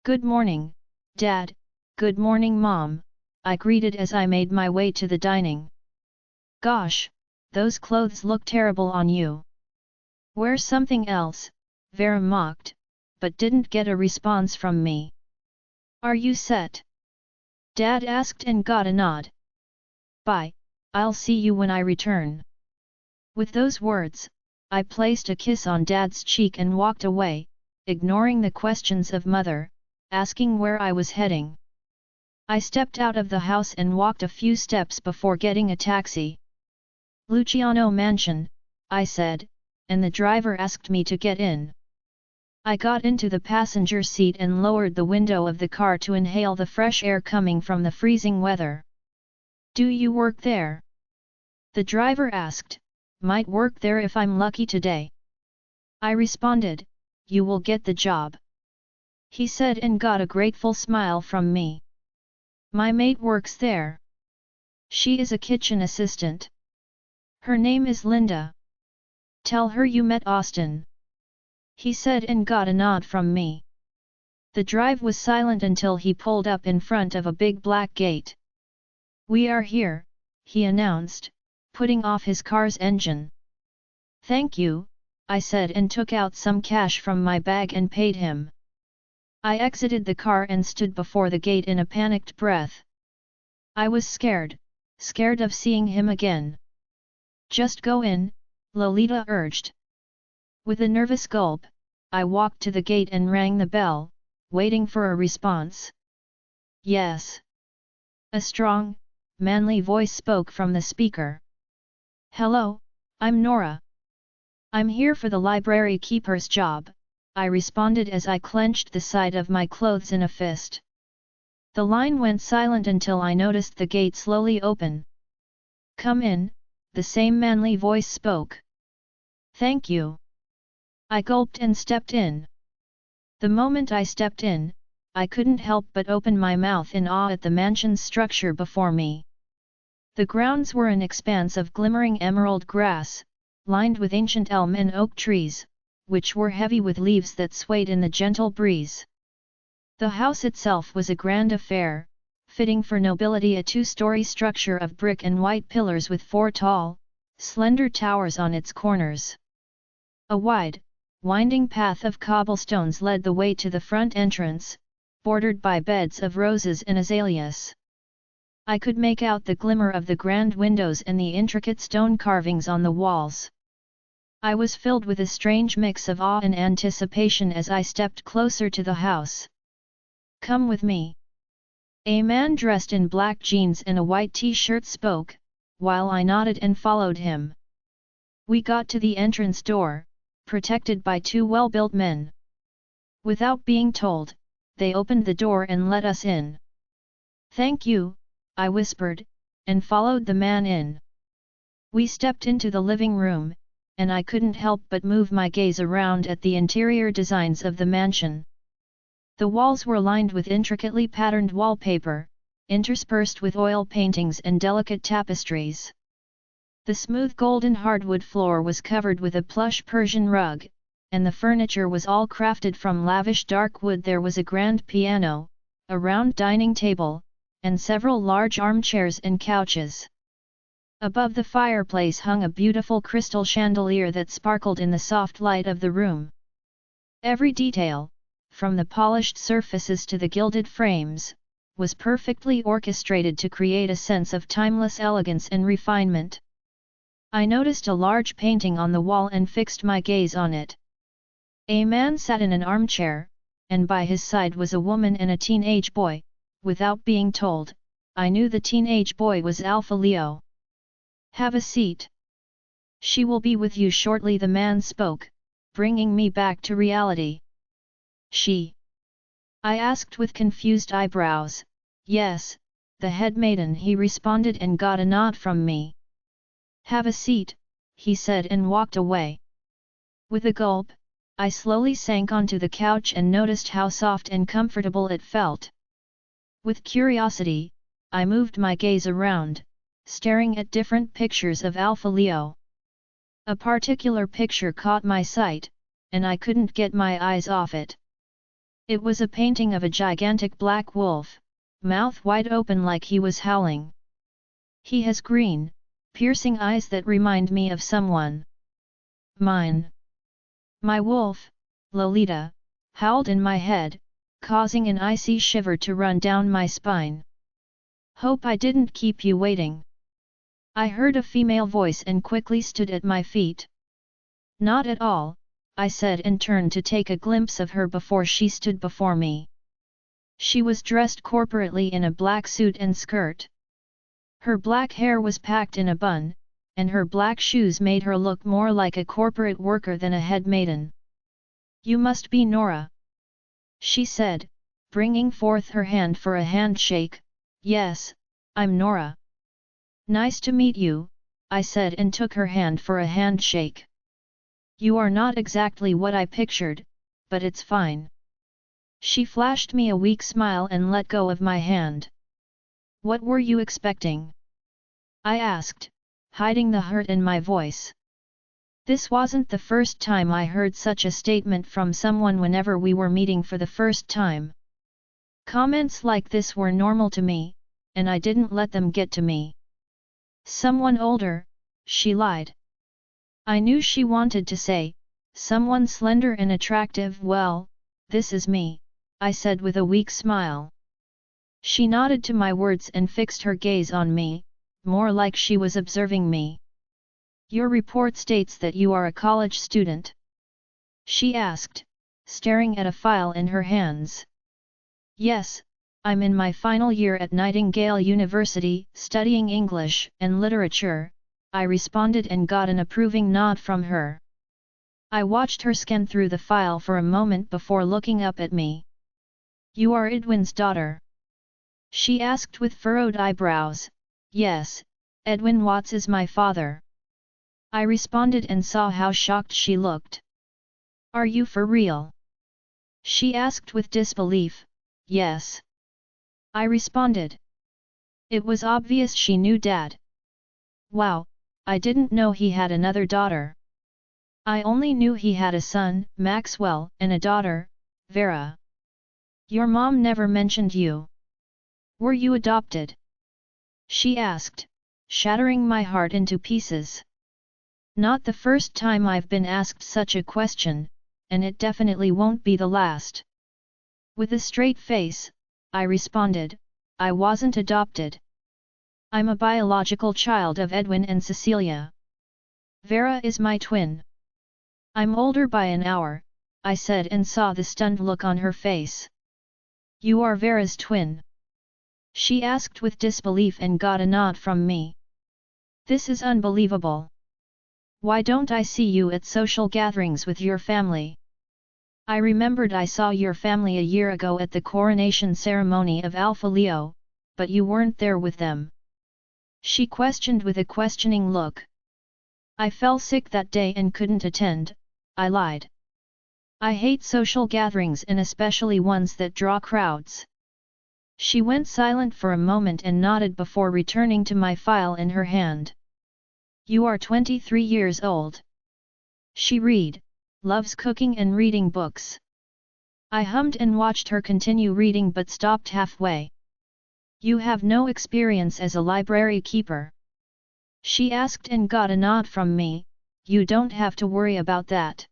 Good morning, Dad, good morning Mom, I greeted as I made my way to the dining. Gosh, those clothes look terrible on you. Wear something else, Vera mocked, but didn't get a response from me. Are you set? Dad asked and got a nod. Bye, I'll see you when I return. With those words, I placed a kiss on Dad's cheek and walked away, ignoring the questions of Mother, asking where I was heading. I stepped out of the house and walked a few steps before getting a taxi. Luciano Mansion, I said, and the driver asked me to get in. I got into the passenger seat and lowered the window of the car to inhale the fresh air coming from the freezing weather. Do you work there? The driver asked. Might work there if I'm lucky today. I responded, you will get the job. He said and got a grateful smile from me. My mate works there. She is a kitchen assistant. Her name is Linda. Tell her you met Austin. He said and got a nod from me. The drive was silent until he pulled up in front of a big black gate. We are here, he announced, putting off his car's engine. Thank you, I said and took out some cash from my bag and paid him. I exited the car and stood before the gate in a panicked breath. I was scared of seeing him again. Just go in, Lolita urged. With a nervous gulp, I walked to the gate and rang the bell, waiting for a response. Yes. A strong, manly voice spoke from the speaker. Hello, I'm Nora. I'm here for the library keeper's job, I responded as I clenched the side of my clothes in a fist. The line went silent until I noticed the gate slowly open. Come in, the same manly voice spoke. Thank you. I gulped and stepped in. The moment I stepped in, I couldn't help but open my mouth in awe at the mansion's structure before me. The grounds were an expanse of glimmering emerald grass, lined with ancient elm and oak trees, which were heavy with leaves that swayed in the gentle breeze. The house itself was a grand affair, fitting for nobility, a two-story structure of brick and white pillars with 4 tall, slender towers on its corners. A wide, winding path of cobblestones led the way to the front entrance, bordered by beds of roses and azaleas. I could make out the glimmer of the grand windows and the intricate stone carvings on the walls. I was filled with a strange mix of awe and anticipation as I stepped closer to the house. Come with me. A man dressed in black jeans and a white t-shirt spoke, while I nodded and followed him. We got to the entrance door, protected by 2 well-built men. Without being told, they opened the door and let us in. Thank you, I whispered, and followed the man in. We stepped into the living room, and I couldn't help but move my gaze around at the interior designs of the mansion. The walls were lined with intricately patterned wallpaper, interspersed with oil paintings and delicate tapestries. The smooth golden hardwood floor was covered with a plush Persian rug, and the furniture was all crafted from lavish dark wood. There was a grand piano, a round dining table, and several large armchairs and couches. Above the fireplace hung a beautiful crystal chandelier that sparkled in the soft light of the room. Every detail, from the polished surfaces to the gilded frames, was perfectly orchestrated to create a sense of timeless elegance and refinement. I noticed a large painting on the wall and fixed my gaze on it. A man sat in an armchair, and by his side was a woman and a teenage boy. Without being told, I knew the teenage boy was Alpha Leo. "Have a seat. She will be with you shortly," the man spoke, bringing me back to reality. "She?" I asked with confused eyebrows. "Yes, the head maiden," he responded and got a nod from me. "Have a seat," he said and walked away. With a gulp, I slowly sank onto the couch and noticed how soft and comfortable it felt. With curiosity, I moved my gaze around, staring at different pictures of Alpha Leo. A particular picture caught my sight, and I couldn't get my eyes off it. It was a painting of a gigantic black wolf, mouth wide open like he was howling. He has green, piercing eyes that remind me of someone. Mine. My wolf, Lolita, howled in my head, causing an icy shiver to run down my spine. "Hope I didn't keep you waiting." I heard a female voice and quickly stood at my feet. "Not at all," I said and turned to take a glimpse of her before she stood before me. She was dressed corporately in a black suit and skirt. Her black hair was packed in a bun, and her black shoes made her look more like a corporate worker than a head maiden. "You must be Nora," she said, bringing forth her hand for a handshake. "Yes, I'm Nora." "Nice to meet you," I said and took her hand for a handshake. "You are not exactly what I pictured, but it's fine." She flashed me a weak smile and let go of my hand. "What were you expecting?" I asked, hiding the hurt in my voice. This wasn't the first time I heard such a statement from someone whenever we were meeting for the first time. Comments like this were normal to me, and I didn't let them get to me. "Someone older," she lied. I knew she wanted to say, "someone slender and attractive." "Well, this is me," I said with a weak smile. She nodded to my words and fixed her gaze on me, more like she was observing me. "Your report states that you are a college student?" she asked, staring at a file in her hands. "Yes, I'm in my final year at Nightingale University, studying English and literature," I responded and got an approving nod from her. I watched her scan through the file for a moment before looking up at me. "You are Edwin's daughter?" she asked with furrowed eyebrows. "Yes, Edwin Watts is my father." I responded and saw how shocked she looked. "Are you for real?" she asked with disbelief. "Yes," I responded. It was obvious she knew Dad. Wow, I didn't know he had another daughter. I only knew he had a son, Maxwell, and a daughter, Vera. "Your mom never mentioned you. Were you adopted?" she asked, shattering my heart into pieces. Not the first time I've been asked such a question, and it definitely won't be the last. With a straight face, I responded, "I wasn't adopted. I'm a biological child of Edwin and Cecilia. Vera is my twin. I'm older by an hour," I said and saw the stunned look on her face. "You are Vera's twin?" she asked with disbelief and got a nod from me. "This is unbelievable. Why don't I see you at social gatherings with your family? I remembered I saw your family a year ago at the coronation ceremony of Alpha Leo, but you weren't there with them." she questioned with a questioning look. "I fell sick that day and couldn't attend," I lied. "I hate social gatherings and especially ones that draw crowds." She went silent for a moment and nodded before returning to my file in her hand. "You are 23 years old." she read, loves cooking and reading books. I hummed and watched her continue reading but stopped halfway. You have no experience as a library keeper? She asked and got a nod from me. You don't have to worry about that.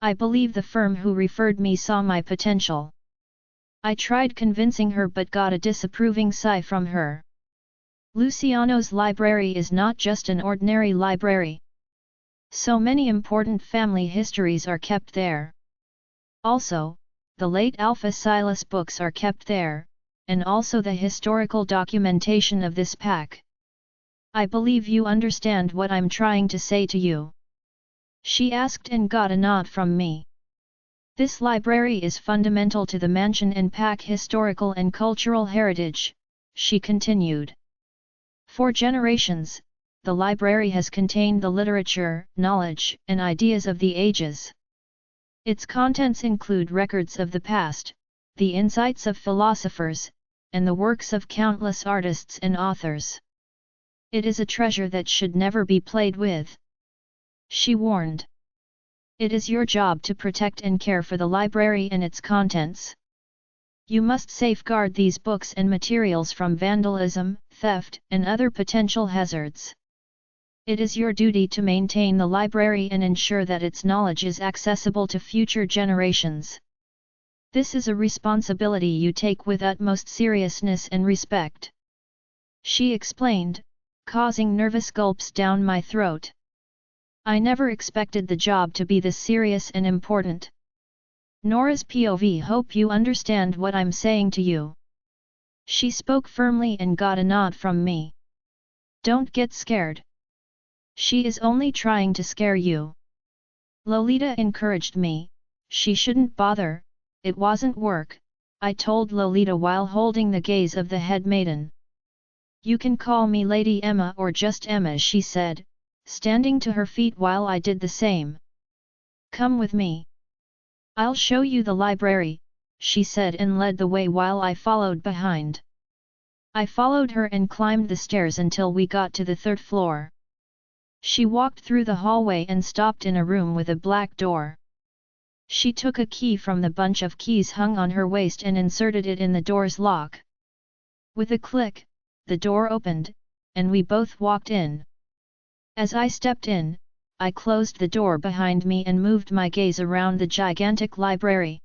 I believe the firm who referred me saw my potential. I tried convincing her but got a disapproving sigh from her. Luciano's library is not just an ordinary library. So many important family histories are kept there. Also, the late Alpha Silas books are kept there, and also the historical documentation of this pack. I believe you understand what I'm trying to say to you. She asked and got a nod from me. This library is fundamental to the mansion and pack historical and cultural heritage, she continued. For generations, the library has contained the literature, knowledge, and ideas of the ages. Its contents include records of the past, the insights of philosophers, and the works of countless artists and authors. It is a treasure that should never be played with. She warned. It is your job to protect and care for the library and its contents. You must safeguard these books and materials from vandalism, theft, and other potential hazards. It is your duty to maintain the library and ensure that its knowledge is accessible to future generations. This is a responsibility you take with utmost seriousness and respect. She explained, causing nervous gulps down my throat. I never expected the job to be this serious and important. Nora's POV. Hope you understand what I'm saying to you. She spoke firmly and got a nod from me. Don't get scared. She is only trying to scare you. Lolita encouraged me. She shouldn't bother, it wasn't work, I told Lolita while holding the gaze of the head maiden. You can call me Lady Emma or just Emma, she said, standing to her feet while I did the same. Come with me. I'll show you the library, she said and led the way while I followed behind. I followed her and climbed the stairs until we got to the third floor. She walked through the hallway and stopped in a room with a black door. She took a key from the bunch of keys hung on her waist and inserted it in the door's lock. With a click, the door opened, and we both walked in. As I stepped in, I closed the door behind me and moved my gaze around the gigantic library.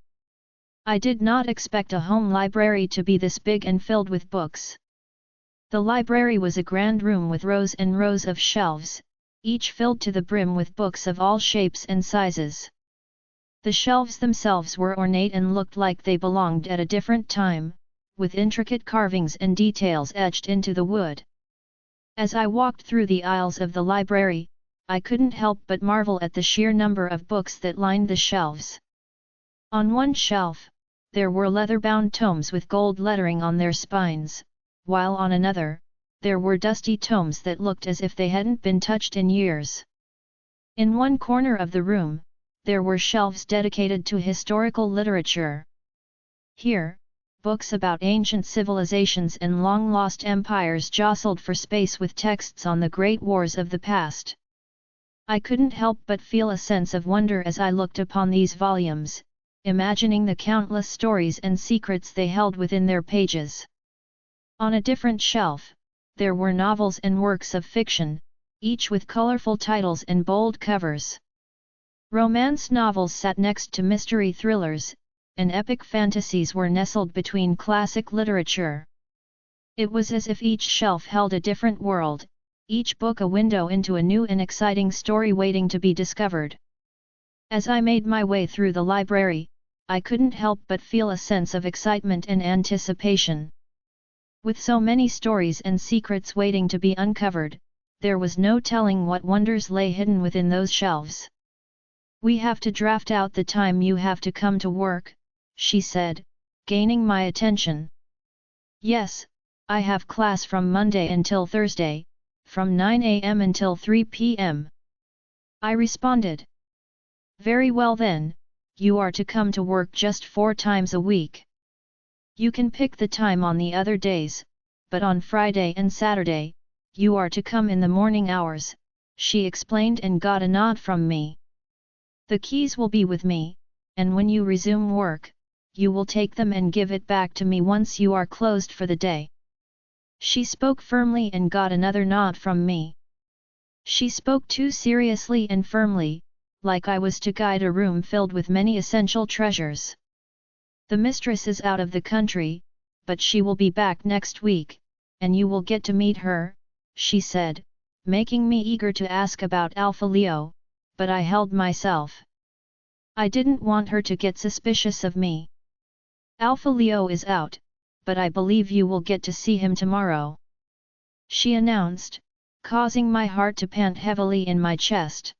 I did not expect a home library to be this big and filled with books. The library was a grand room with rows and rows of shelves, each filled to the brim with books of all shapes and sizes. The shelves themselves were ornate and looked like they belonged at a different time, with intricate carvings and details etched into the wood. As I walked through the aisles of the library, I couldn't help but marvel at the sheer number of books that lined the shelves. On one shelf, there were leather-bound tomes with gold lettering on their spines, while on another, there were dusty tomes that looked as if they hadn't been touched in years. In one corner of the room, there were shelves dedicated to historical literature. Here, books about ancient civilizations and long-lost empires jostled for space with texts on the great wars of the past. I couldn't help but feel a sense of wonder as I looked upon these volumes, imagining the countless stories and secrets they held within their pages. On a different shelf, there were novels and works of fiction, each with colorful titles and bold covers. Romance novels sat next to mystery thrillers, and epic fantasies were nestled between classic literature. It was as if each shelf held a different world, each book a window into a new and exciting story waiting to be discovered. As I made my way through the library, I couldn't help but feel a sense of excitement and anticipation. With so many stories and secrets waiting to be uncovered, there was no telling what wonders lay hidden within those shelves. We have to draft out the time you have to come to work, she said, gaining my attention. Yes, I have class from Monday until Thursday, from 9 a.m. until 3 p.m. I responded. Very well then, you are to come to work just 4 times a week. You can pick the time on the other days, but on Friday and Saturday, you are to come in the morning hours, she explained and got a nod from me. The keys will be with me, and when you resume work, you will take them and give it back to me once you are closed for the day. She spoke firmly and got another nod from me. She spoke too seriously and firmly, like I was to guide a room filled with many essential treasures. The mistress is out of the country, but she will be back next week, and you will get to meet her, she said, making me eager to ask about Alpha Leo, but I held myself. I didn't want her to get suspicious of me. Alpha Leo is out, but I believe you will get to see him tomorrow, she announced, causing my heart to pant heavily in my chest.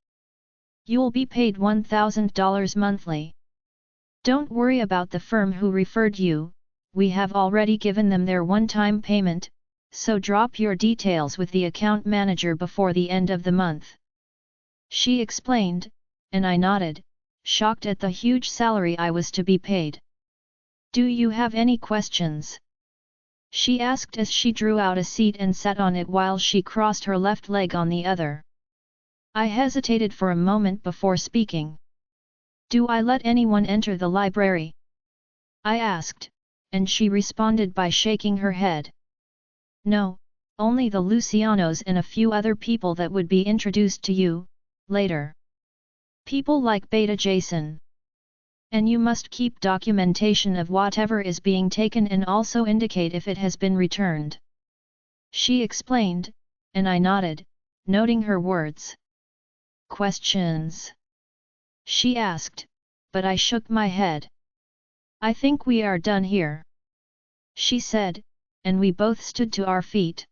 You'll be paid $1,000 monthly. Don't worry about the firm who referred you, we have already given them their one-time payment, so drop your details with the account manager before the end of the month. She explained, and I nodded, shocked at the huge salary I was to be paid. Do you have any questions? She asked as she drew out a seat and sat on it while she crossed her left leg on the other. I hesitated for a moment before speaking. Do I let anyone enter the library? I asked, and she responded by shaking her head. No, only the Lucianos and a few other people that would be introduced to you, later. People like Beta Jason. And you must keep documentation of whatever is being taken and also indicate if it has been returned. She explained, and I nodded, noting her words. Questions? She asked, but I shook my head. I think we are done here, she said, and we both stood to our feet.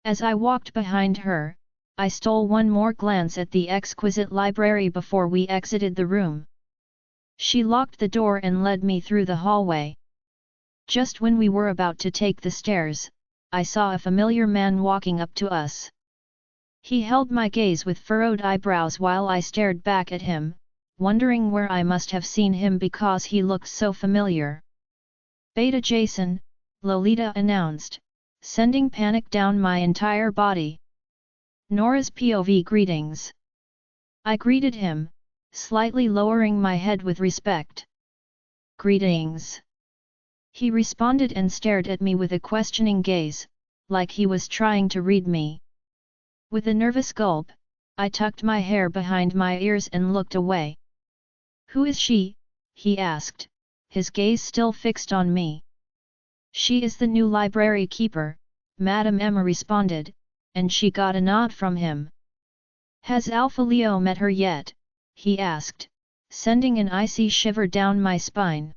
As I walked behind her, I stole one more glance at the exquisite library before we exited the room. She locked the door and led me through the hallway. Just when we were about to take the stairs, I saw a familiar man walking up to us. He held my gaze with furrowed eyebrows while I stared back at him, wondering where I must have seen him because he looked so familiar. Beta Jason, Lolita announced, sending panic down my entire body. Nora's POV greetings. I greeted him, slightly lowering my head with respect. Greetings. He responded and stared at me with a questioning gaze, like he was trying to read me. With a nervous gulp, I tucked my hair behind my ears and looked away. Who is she? He asked, his gaze still fixed on me. She is the new library keeper, Madame Emma responded, and she got a nod from him. Has Alpha Leo met her yet? He asked, sending an icy shiver down my spine.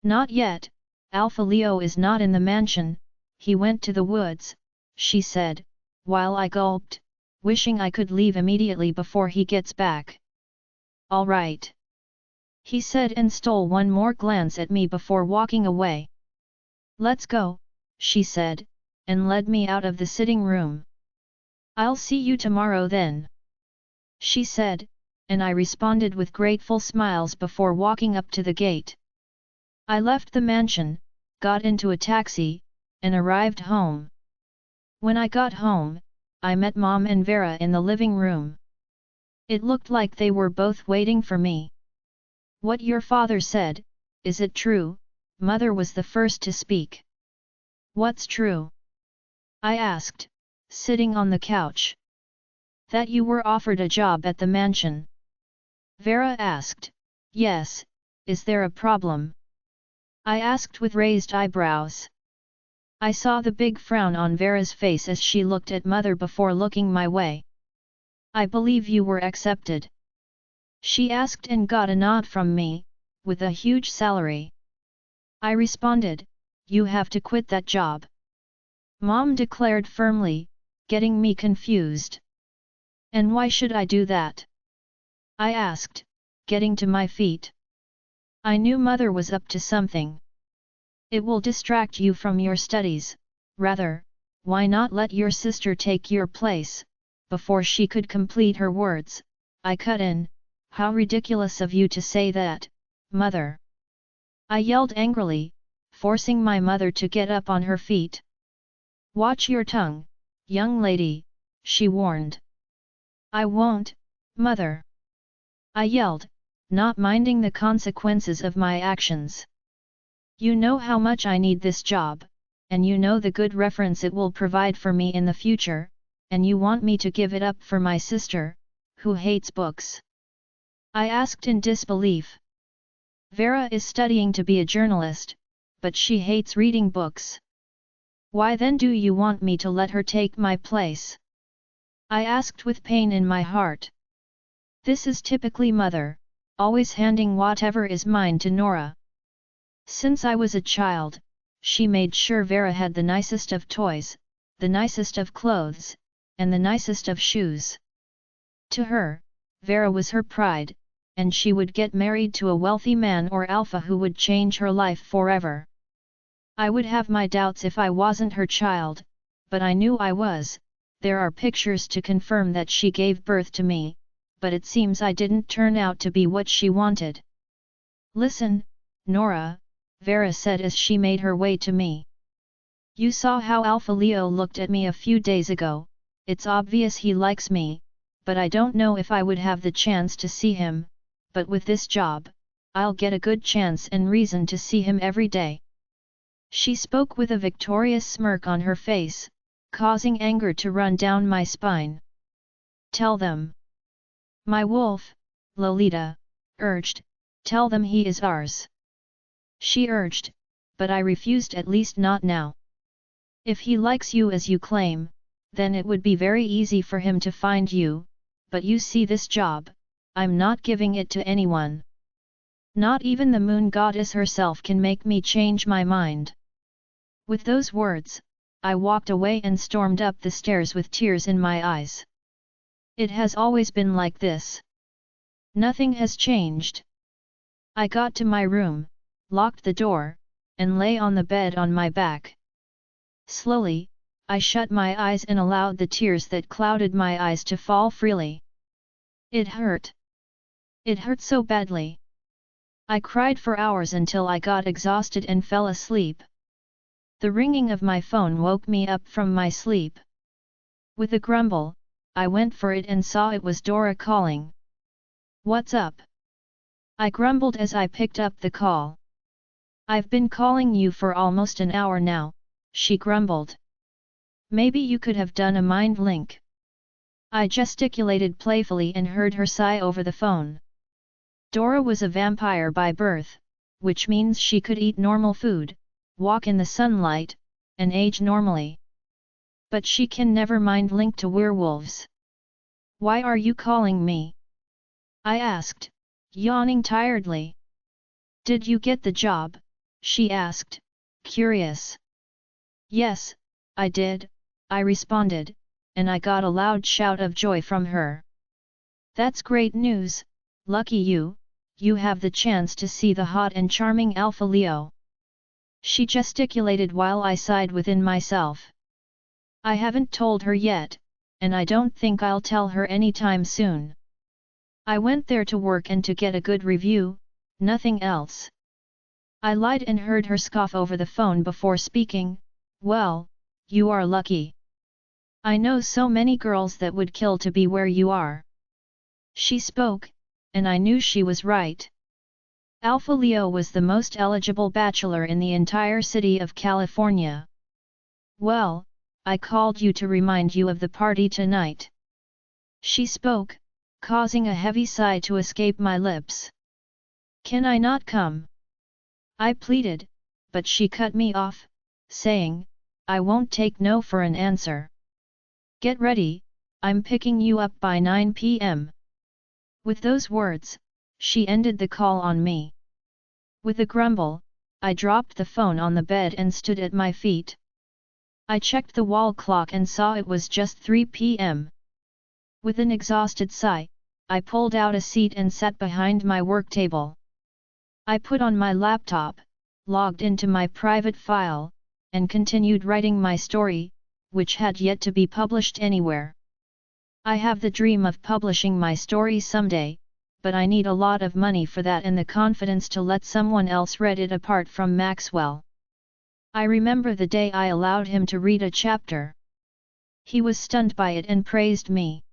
Not yet, Alpha Leo is not in the mansion, he went to the woods, she said, while I gulped, wishing I could leave immediately before he gets back. All right, he said and stole one more glance at me before walking away. Let's go, she said, and led me out of the sitting room. I'll see you tomorrow then, she said, and I responded with grateful smiles before walking up to the gate. I left the mansion, got into a taxi, and arrived home. When I got home, I met Mom and Vera in the living room. It looked like they were both waiting for me. What your father said, is it true? Mother was the first to speak. What's true? I asked, sitting on the couch. That you were offered a job at the mansion. Vera asked. Yes, is there a problem? I asked with raised eyebrows. I saw the big frown on Vera's face as she looked at Mother before looking my way. I believe you were accepted, she asked and got a nod from me, with a huge salary. I responded, you have to quit that job. Mom declared firmly, getting me confused. And why should I do that? I asked, getting to my feet. I knew Mother was up to something. It will distract you from your studies, rather, why not let your sister take your place? Before she could complete her words, I cut in, how ridiculous of you to say that, Mother. I yelled angrily, forcing my mother to get up on her feet. Watch your tongue, young lady, she warned. I won't, Mother. I yelled, not minding the consequences of my actions. You know how much I need this job, and you know the good reference it will provide for me in the future, and you want me to give it up for my sister, who hates books? I asked in disbelief. Vera is studying to be a journalist, but she hates reading books. Why then do you want me to let her take my place? I asked with pain in my heart. This is typically mother, always handing whatever is mine to Nora. Since I was a child, she made sure Vera had the nicest of toys, the nicest of clothes, and the nicest of shoes. To her, Vera was her pride, and she would get married to a wealthy man or alpha who would change her life forever. I would have my doubts if I wasn't her child, but I knew I was. There are pictures to confirm that she gave birth to me, but it seems I didn't turn out to be what she wanted. Listen, Norah, Vera said as she made her way to me. You saw how Alpha Leo looked at me a few days ago. It's obvious he likes me, but I don't know if I would have the chance to see him, but with this job, I'll get a good chance and reason to see him every day. She spoke with a victorious smirk on her face, causing anger to run down my spine. Tell them. My wolf, Lolita, urged, tell them he is ours. She urged, but I refused, at least not now. If he likes you as you claim, then it would be very easy for him to find you, but you see this job, I'm not giving it to anyone. Not even the moon goddess herself can make me change my mind. With those words, I walked away and stormed up the stairs with tears in my eyes. It has always been like this. Nothing has changed. I got to my room, locked the door, and lay on the bed on my back. Slowly, I shut my eyes and allowed the tears that clouded my eyes to fall freely. It hurt. It hurt so badly. I cried for hours until I got exhausted and fell asleep. The ringing of my phone woke me up from my sleep. With a grumble, I went for it and saw it was Dora calling. What's up? I grumbled as I picked up the call. I've been calling you for almost an hour now, she grumbled. Maybe you could have done a mind link. I gesticulated playfully and heard her sigh over the phone. Dora was a vampire by birth, which means she could eat normal food, walk in the sunlight, and age normally. But she can never mind link to werewolves. Why are you calling me? I asked, yawning tiredly. Did you get the job? She asked, curious. Yes, I did, I responded, and I got a loud shout of joy from her. That's great news, lucky you have the chance to see the hot and charming Alpha Leo. She gesticulated while I sighed within myself. I haven't told her yet, and I don't think I'll tell her anytime soon. I went there to work and to get a good review, nothing else. I lied and heard her scoff over the phone before speaking. Well, you are lucky. I know so many girls that would kill to be where you are. She spoke, and I knew she was right. Alpha Leo was the most eligible bachelor in the entire city of California. Well, I called you to remind you of the party tonight. She spoke, causing a heavy sigh to escape my lips. Can I not come? I pleaded, but she cut me off, saying, I won't take no for an answer. Get ready, I'm picking you up by 9 p.m. With those words, she ended the call on me. With a grumble, I dropped the phone on the bed and stood at my feet. I checked the wall clock and saw it was just 3 p.m. With an exhausted sigh, I pulled out a seat and sat behind my work table. I put on my laptop, logged into my private file, and continued writing my story, which had yet to be published anywhere. I have the dream of publishing my story someday, but I need a lot of money for that and the confidence to let someone else read it apart from Maxwell. I remember the day I allowed him to read a chapter. He was stunned by it and praised me.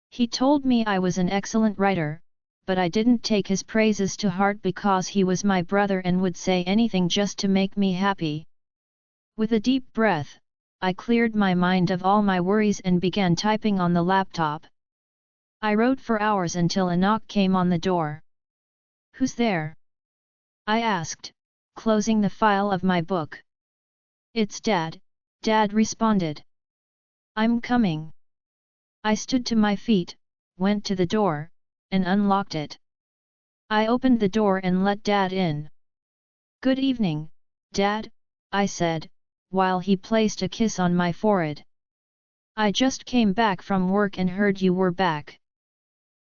He told me I was an excellent writer, but I didn't take his praises to heart because he was my brother and would say anything just to make me happy. With a deep breath, I cleared my mind of all my worries and began typing on the laptop. I wrote for hours until a knock came on the door. "Who's there?" I asked, closing the file of my book. "It's Dad," Dad responded. "I'm coming." I stood to my feet, went to the door, and unlocked it. I opened the door and let Dad in. "Good evening, Dad," I said, while he placed a kiss on my forehead. "I just came back from work and heard you were back."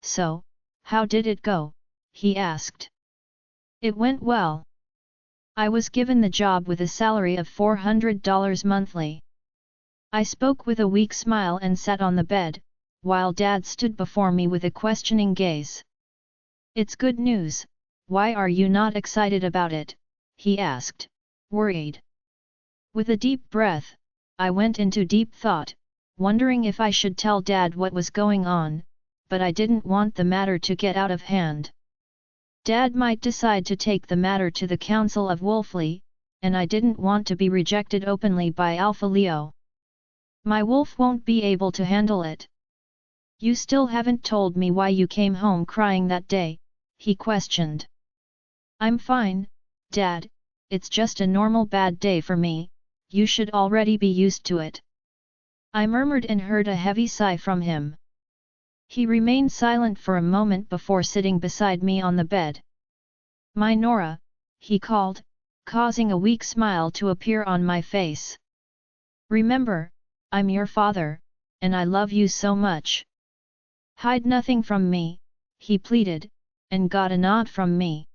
"So, how did it go?" he asked. "It went well. I was given the job with a salary of $400 monthly." I spoke with a weak smile and sat on the bed, while Dad stood before me with a questioning gaze. "It's good news, why are you not excited about it?" he asked, worried. With a deep breath, I went into deep thought, wondering if I should tell Dad what was going on, but I didn't want the matter to get out of hand. Dad might decide to take the matter to the Council of Wolfley, and I didn't want to be rejected openly by Alpha Leo. My wolf won't be able to handle it. "You still haven't told me why you came home crying that day," he questioned. "I'm fine, Dad, it's just a normal bad day for me, you should already be used to it." I murmured and heard a heavy sigh from him. He remained silent for a moment before sitting beside me on the bed. "My Nora," he called, causing a weak smile to appear on my face. "Remember, I'm your father, and I love you so much. Hide nothing from me," he pleaded, and got a nod from me.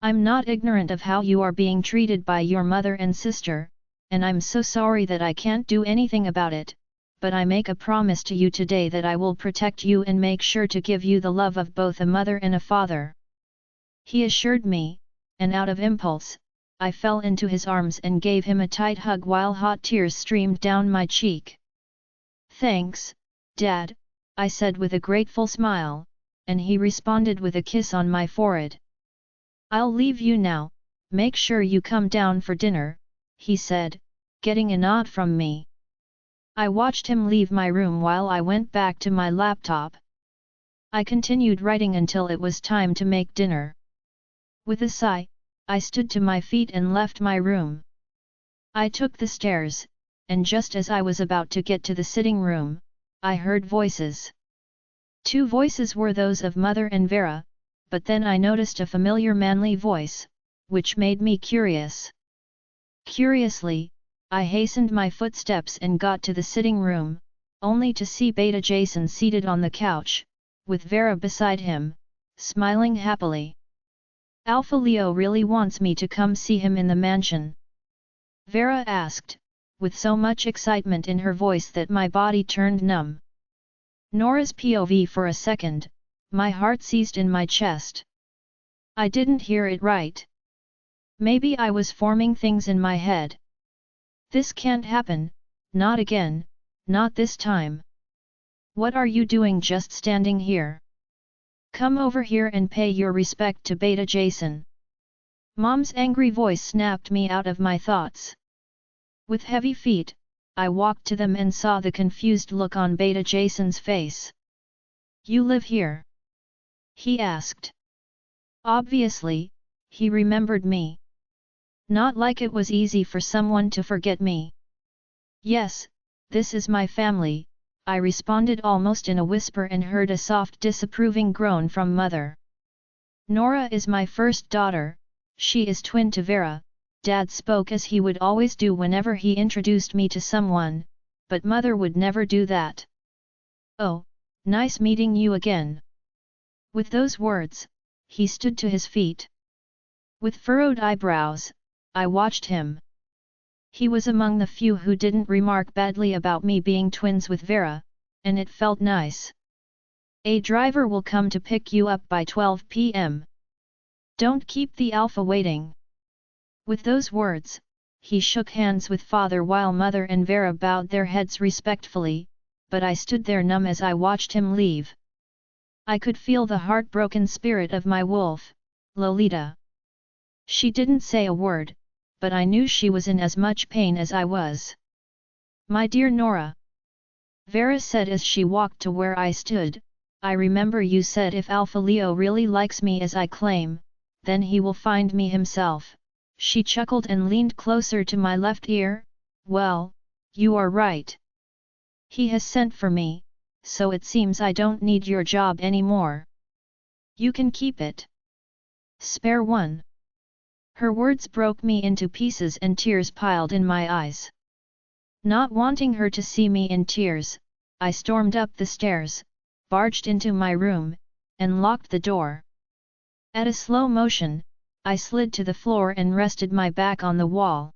"I'm not ignorant of how you are being treated by your mother and sister, and I'm so sorry that I can't do anything about it, but I make a promise to you today that I will protect you and make sure to give you the love of both a mother and a father," he assured me, and out of impulse, I fell into his arms and gave him a tight hug while hot tears streamed down my cheek. "Thanks, Dad," I said with a grateful smile, and he responded with a kiss on my forehead. "I'll leave you now, make sure you come down for dinner," he said, getting a nod from me. I watched him leave my room while I went back to my laptop. I continued writing until it was time to make dinner. With a sigh, I stood to my feet and left my room. I took the stairs, and just as I was about to get to the sitting room, I heard voices. 2 voices were those of Mother and Vera, but then I noticed a familiar manly voice, which made me curious. Curiously, I hastened my footsteps and got to the sitting room, only to see Beta Jason seated on the couch, with Vera beside him, smiling happily. "Alpha Leo really wants me to come see him in the mansion?" Vera asked, with so much excitement in her voice that my body turned numb. Nora's POV for a second, my heart seized in my chest. I didn't hear it right. Maybe I was forming things in my head. This can't happen, not again, not this time. "What are you doing just standing here? Come over here and pay your respect to Beta Jason." Mom's angry voice snapped me out of my thoughts. With heavy feet, I walked to them and saw the confused look on Beta Jason's face. "You live here?" he asked. Obviously, he remembered me. Not like it was easy for someone to forget me. "Yes, this is my family," I responded almost in a whisper and heard a soft disapproving groan from Mother. "Nora is my first daughter, she is twin to Vera," Dad spoke as he would always do whenever he introduced me to someone, but Mother would never do that. "Oh, nice meeting you again." With those words, he stood to his feet. With furrowed eyebrows, I watched him. He was among the few who didn't remark badly about me being twins with Vera, and it felt nice. "A driver will come to pick you up by 12 p.m. Don't keep the alpha waiting." With those words, he shook hands with Father while Mother and Vera bowed their heads respectfully, but I stood there numb as I watched him leave. I could feel the heartbroken spirit of my wolf, Lolita. She didn't say a word, but I knew she was in as much pain as I was. My dear Nora, Vera said as she walked to where I stood, I remember you said if Alpha Leo really likes me as I claim, then he will find me himself. She chuckled and leaned closer to my left ear. Well, you are right. He has sent for me, so it seems I don't need your job anymore. You can keep it. Spare one. Her words broke me into pieces and tears piled in my eyes. Not wanting her to see me in tears, I stormed up the stairs, barged into my room, and locked the door. At a slow motion, I slid to the floor and rested my back on the wall.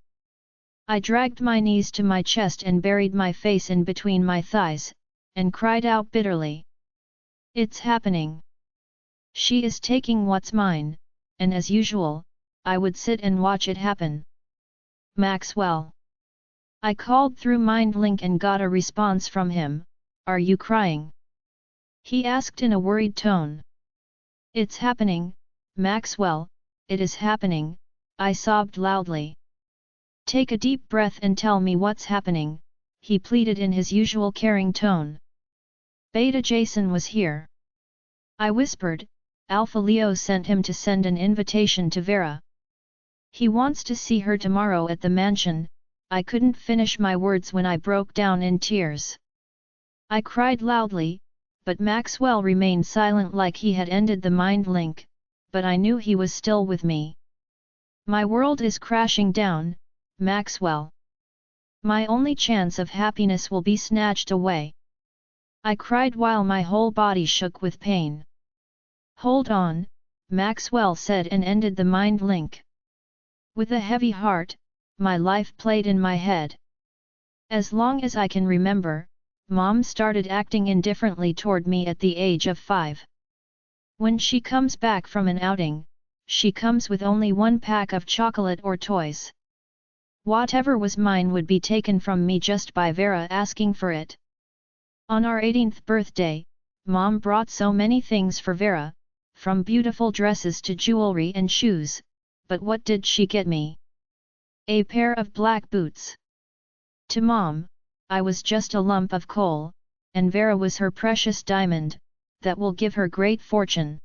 I dragged my knees to my chest and buried my face in between my thighs, and cried out bitterly. It's happening. She is taking what's mine, and as usual, I would sit and watch it happen. Maxwell. I called through MindLink and got a response from him. Are you crying? He asked in a worried tone. It's happening, Maxwell, it is happening, I sobbed loudly. Take a deep breath and tell me what's happening, he pleaded in his usual caring tone. Beta Jason was here. I whispered. Alpha Leo sent him to send an invitation to Vera. He wants to see her tomorrow at the mansion. I couldn't finish my words when I broke down in tears. I cried loudly, but Maxwell remained silent like he had ended the mind link, but I knew he was still with me. My world is crashing down, Maxwell. My only chance of happiness will be snatched away. I cried while my whole body shook with pain. Hold on, Maxwell said and ended the mind link. With a heavy heart, my life played in my head. As long as I can remember, Mom started acting indifferently toward me at the age of 5. When she comes back from an outing, she comes with only one pack of chocolate or toys. Whatever was mine would be taken from me just by Vera asking for it. On our 18th birthday, Mom brought so many things for Vera, from beautiful dresses to jewelry and shoes, but what did she get me? A pair of black boots. To Mom, I was just a lump of coal, and Vera was her precious diamond, that will give her great fortune.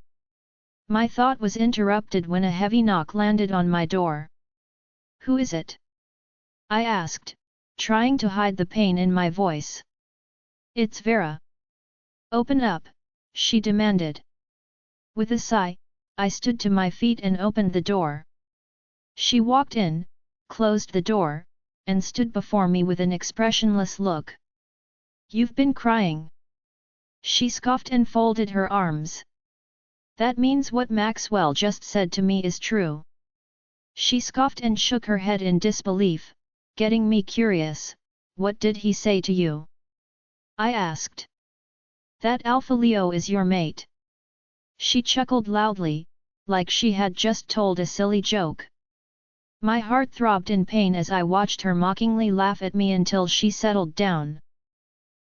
My thought was interrupted when a heavy knock landed on my door. Who is it? I asked, trying to hide the pain in my voice. It's Vera. Open up, she demanded. With a sigh, I stood to my feet and opened the door. She walked in, closed the door, and stood before me with an expressionless look. You've been crying. She scoffed and folded her arms. That means what Maxwell just said to me is true. She scoffed and shook her head in disbelief, getting me curious. What did he say to you? I asked. That Alpha Leo is your mate. She chuckled loudly, like she had just told a silly joke. My heart throbbed in pain as I watched her mockingly laugh at me until she settled down.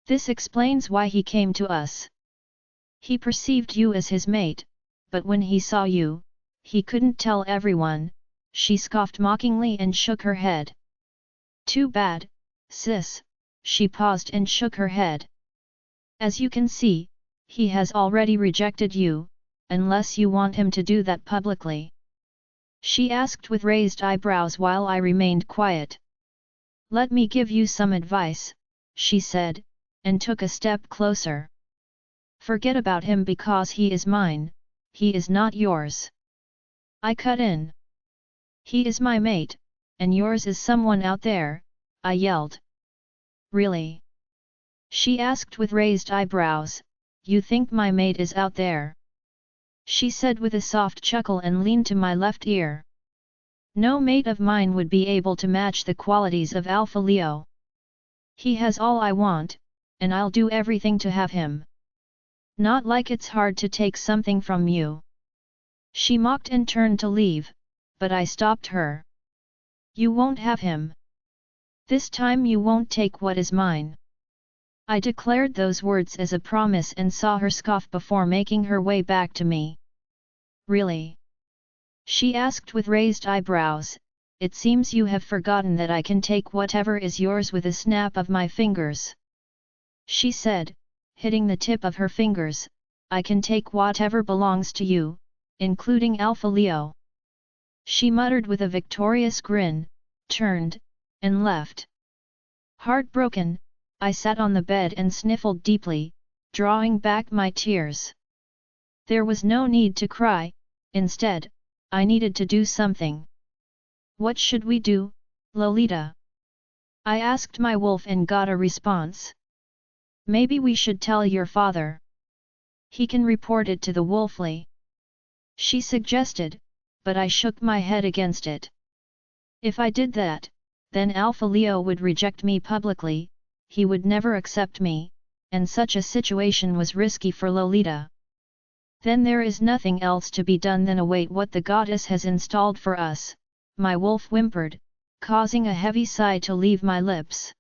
This explains why he came to us. He perceived you as his mate, but when he saw you, he couldn't tell everyone. She scoffed mockingly and shook her head. Too bad, sis, she paused and shook her head. As you can see, he has already rejected you, unless you want him to do that publicly. She asked with raised eyebrows while I remained quiet. Let me give you some advice, she said, and took a step closer. Forget about him because he is mine, he is not yours. I cut in. He is my mate, and yours is someone out there, I yelled. Really? She asked with raised eyebrows. You think my mate is out there? She said with a soft chuckle and leaned to my left ear. No mate of mine would be able to match the qualities of Alpha Leo. He has all I want, and I'll do everything to have him. Not like it's hard to take something from you. She mocked and turned to leave, but I stopped her. You won't have him. This time you won't take what is mine. I declared those words as a promise and saw her scoff before making her way back to me. Really? She asked with raised eyebrows. It seems you have forgotten that I can take whatever is yours with a snap of my fingers. She said, hitting the tip of her fingers, I can take whatever belongs to you, including Alpha Leo. She muttered with a victorious grin, turned, and left. Heartbroken, I sat on the bed and sniffled deeply, drawing back my tears. There was no need to cry, instead, I needed to do something. What should we do, Lolita? I asked my wolf and got a response. Maybe we should tell your father. He can report it to the Wolfly. She suggested, but I shook my head against it. If I did that, then Alpha Leo would reject me publicly, he would never accept me, and such a situation was risky for Lolita. Then there is nothing else to be done than await what the goddess has installed for us, my wolf whimpered, causing a heavy sigh to leave my lips.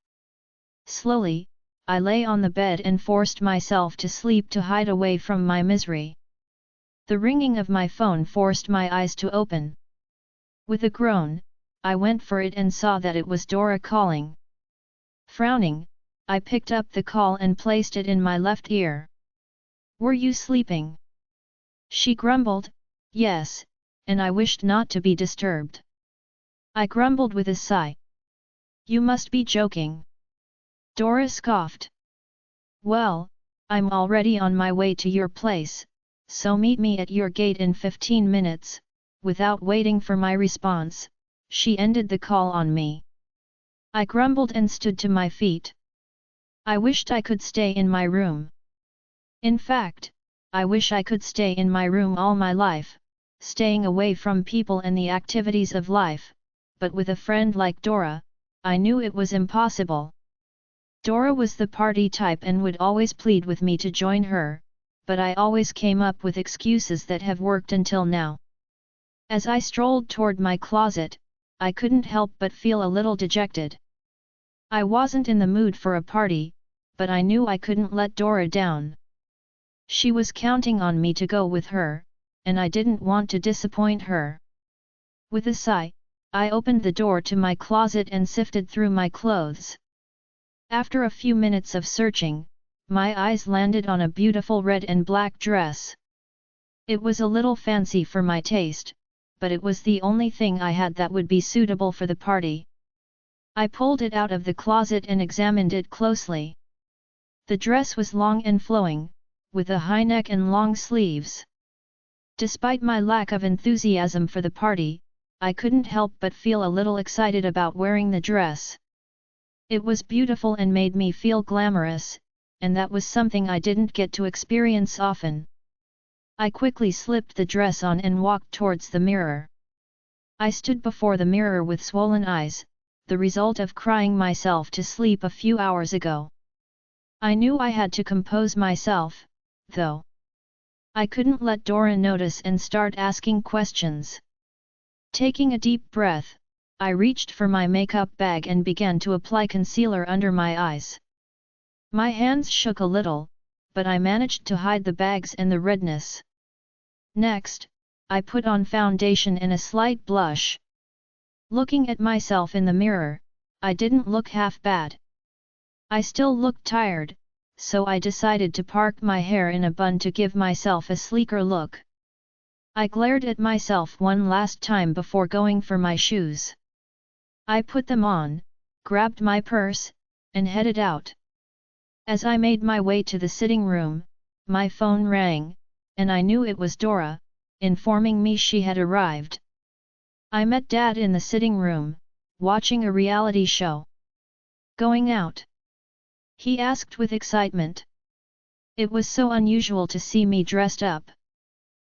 Slowly, I lay on the bed and forced myself to sleep to hide away from my misery. The ringing of my phone forced my eyes to open. With a groan, I went for it and saw that it was Dora calling. Frowning, I picked up the call and placed it in my left ear. Were you sleeping? She grumbled, yes, and I wished not to be disturbed. I grumbled with a sigh. You must be joking. Dora scoffed. Well, I'm already on my way to your place, so meet me at your gate in 15 minutes, without waiting for my response, she ended the call on me. I grumbled and stood to my feet. I wished I could stay in my room. In fact, I wish I could stay in my room all my life, staying away from people and the activities of life, but with a friend like Dora, I knew it was impossible. Dora was the party type and would always plead with me to join her, but I always came up with excuses that have worked until now. As I strolled toward my closet, I couldn't help but feel a little dejected. I wasn't in the mood for a party, but I knew I couldn't let Dora down. She was counting on me to go with her, and I didn't want to disappoint her. With a sigh, I opened the door to my closet and sifted through my clothes. After a few minutes of searching, my eyes landed on a beautiful red and black dress. It was a little fancy for my taste, but it was the only thing I had that would be suitable for the party. I pulled it out of the closet and examined it closely. The dress was long and flowing, with a high neck and long sleeves. Despite my lack of enthusiasm for the party, I couldn't help but feel a little excited about wearing the dress. It was beautiful and made me feel glamorous, and that was something I didn't get to experience often. I quickly slipped the dress on and walked towards the mirror. I stood before the mirror with swollen eyes, the result of crying myself to sleep a few hours ago. I knew I had to compose myself, though. I couldn't let Dora notice and start asking questions. Taking a deep breath, I reached for my makeup bag and began to apply concealer under my eyes. My hands shook a little, but I managed to hide the bags and the redness. Next, I put on foundation and a slight blush. Looking at myself in the mirror, I didn't look half bad. I still looked tired, so I decided to park my hair in a bun to give myself a sleeker look. I glared at myself one last time before going for my shoes. I put them on, grabbed my purse, and headed out. As I made my way to the sitting room, my phone rang, and I knew it was Dora, informing me she had arrived. I met Dad in the sitting room, watching a reality show. Going out? He asked with excitement. It was so unusual to see me dressed up.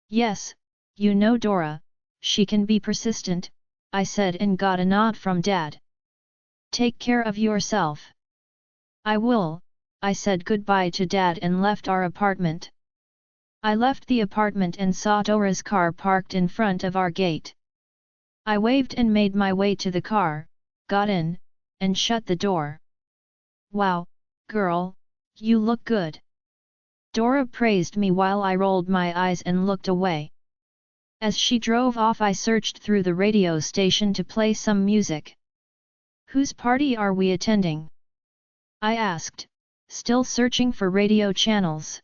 Yes, you know Dora, she can be persistent, I said and got a nod from Dad. Take care of yourself. I will, I said goodbye to Dad and left our apartment. I left the apartment and saw Dora's car parked in front of our gate. I waved and made my way to the car, got in, and shut the door. Wow, girl, You look good. Dora praised me while I rolled my eyes and looked away. As she drove off, I searched through the radio station to play some music. Whose party are we attending? I asked, still searching for radio channels.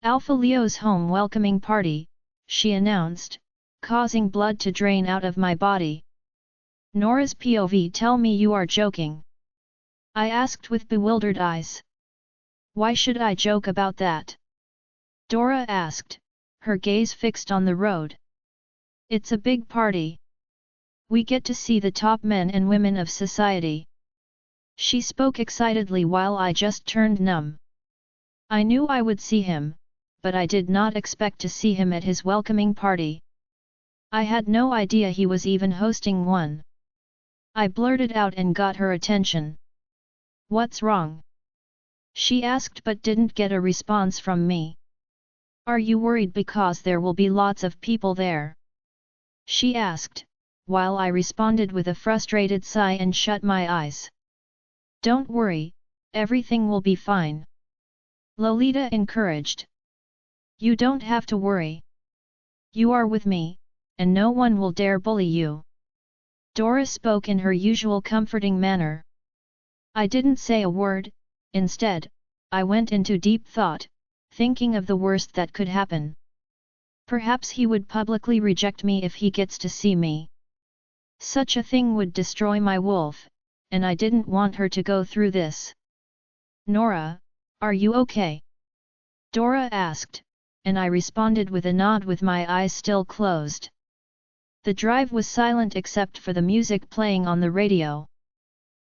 Alpha Leo's home welcoming party, she announced, causing blood to drain out of my body. Nora's POV. Tell me you are joking. I asked with bewildered eyes. Why should I joke about that? Dora asked, her gaze fixed on the road. It's a big party. We get to see the top men and women of society. She spoke excitedly while I just turned numb. I knew I would see him, but I did not expect to see him at his welcoming party. I had no idea he was even hosting one. I blurted out and got her attention. What's wrong? She asked but didn't get a response from me. Are you worried because there will be lots of people there? She asked, while I responded with a frustrated sigh and shut my eyes. Don't worry, everything will be fine. Lolita encouraged. You don't have to worry. You are with me, and no one will dare bully you. Dora spoke in her usual comforting manner. I didn't say a word. Instead, I went into deep thought, thinking of the worst that could happen. Perhaps he would publicly reject me if he gets to see me. Such a thing would destroy my wolf, and I didn't want her to go through this. Nora, are you okay? Dora asked, and I responded with a nod with my eyes still closed. The drive was silent except for the music playing on the radio.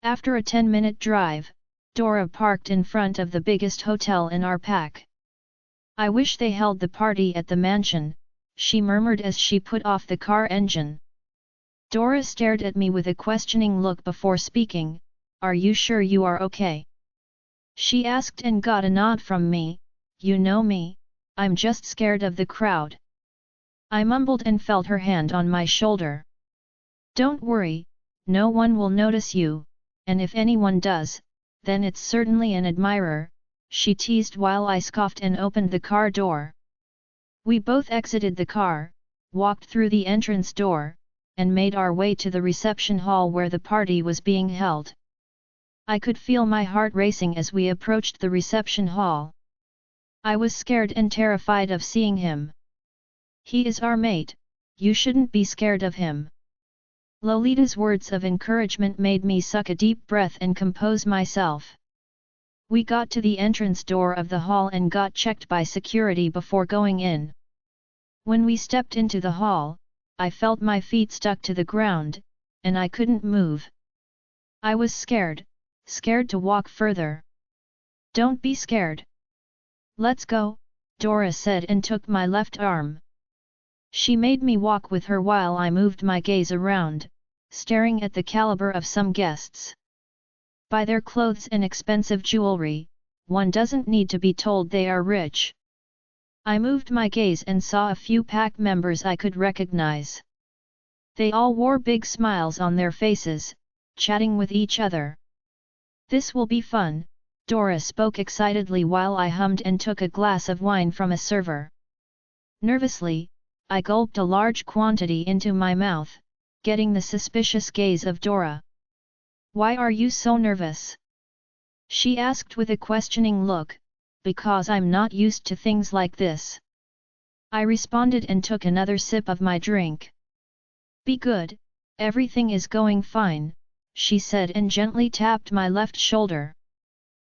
After a 10-minute drive, Dora parked in front of the biggest hotel in our pack. I wish they held the party at the mansion, she murmured as she put off the car engine. Dora stared at me with a questioning look before speaking. Are you sure you are okay? She asked and got a nod from me. You know me, I'm just scared of the crowd. I mumbled and felt her hand on my shoulder. Don't worry, no one will notice you, and if anyone does, then it's certainly an admirer, she teased while I scoffed and opened the car door. We both exited the car, walked through the entrance door, and made our way to the reception hall where the party was being held. I could feel my heart racing as we approached the reception hall. I was scared and terrified of seeing him. He is our mate, you shouldn't be scared of him. Lolita's words of encouragement made me suck a deep breath and compose myself. We got to the entrance door of the hall and got checked by security before going in. When we stepped into the hall, I felt my feet stuck to the ground, and I couldn't move. I was scared to walk further. Don't be scared. Let's go, Dora said and took my left arm. She made me walk with her while I moved my gaze around, staring at the caliber of some guests. By their clothes and expensive jewelry, one doesn't need to be told they are rich. I moved my gaze and saw a few pack members I could recognize. They all wore big smiles on their faces, chatting with each other. This will be fun, Dora spoke excitedly while I hummed and took a glass of wine from a server. Nervously, I gulped a large quantity into my mouth, getting the suspicious gaze of Dora. Why are you so nervous? She asked with a questioning look. Because I'm not used to things like this. I responded and took another sip of my drink. Be good, everything is going fine, she said and gently tapped my left shoulder.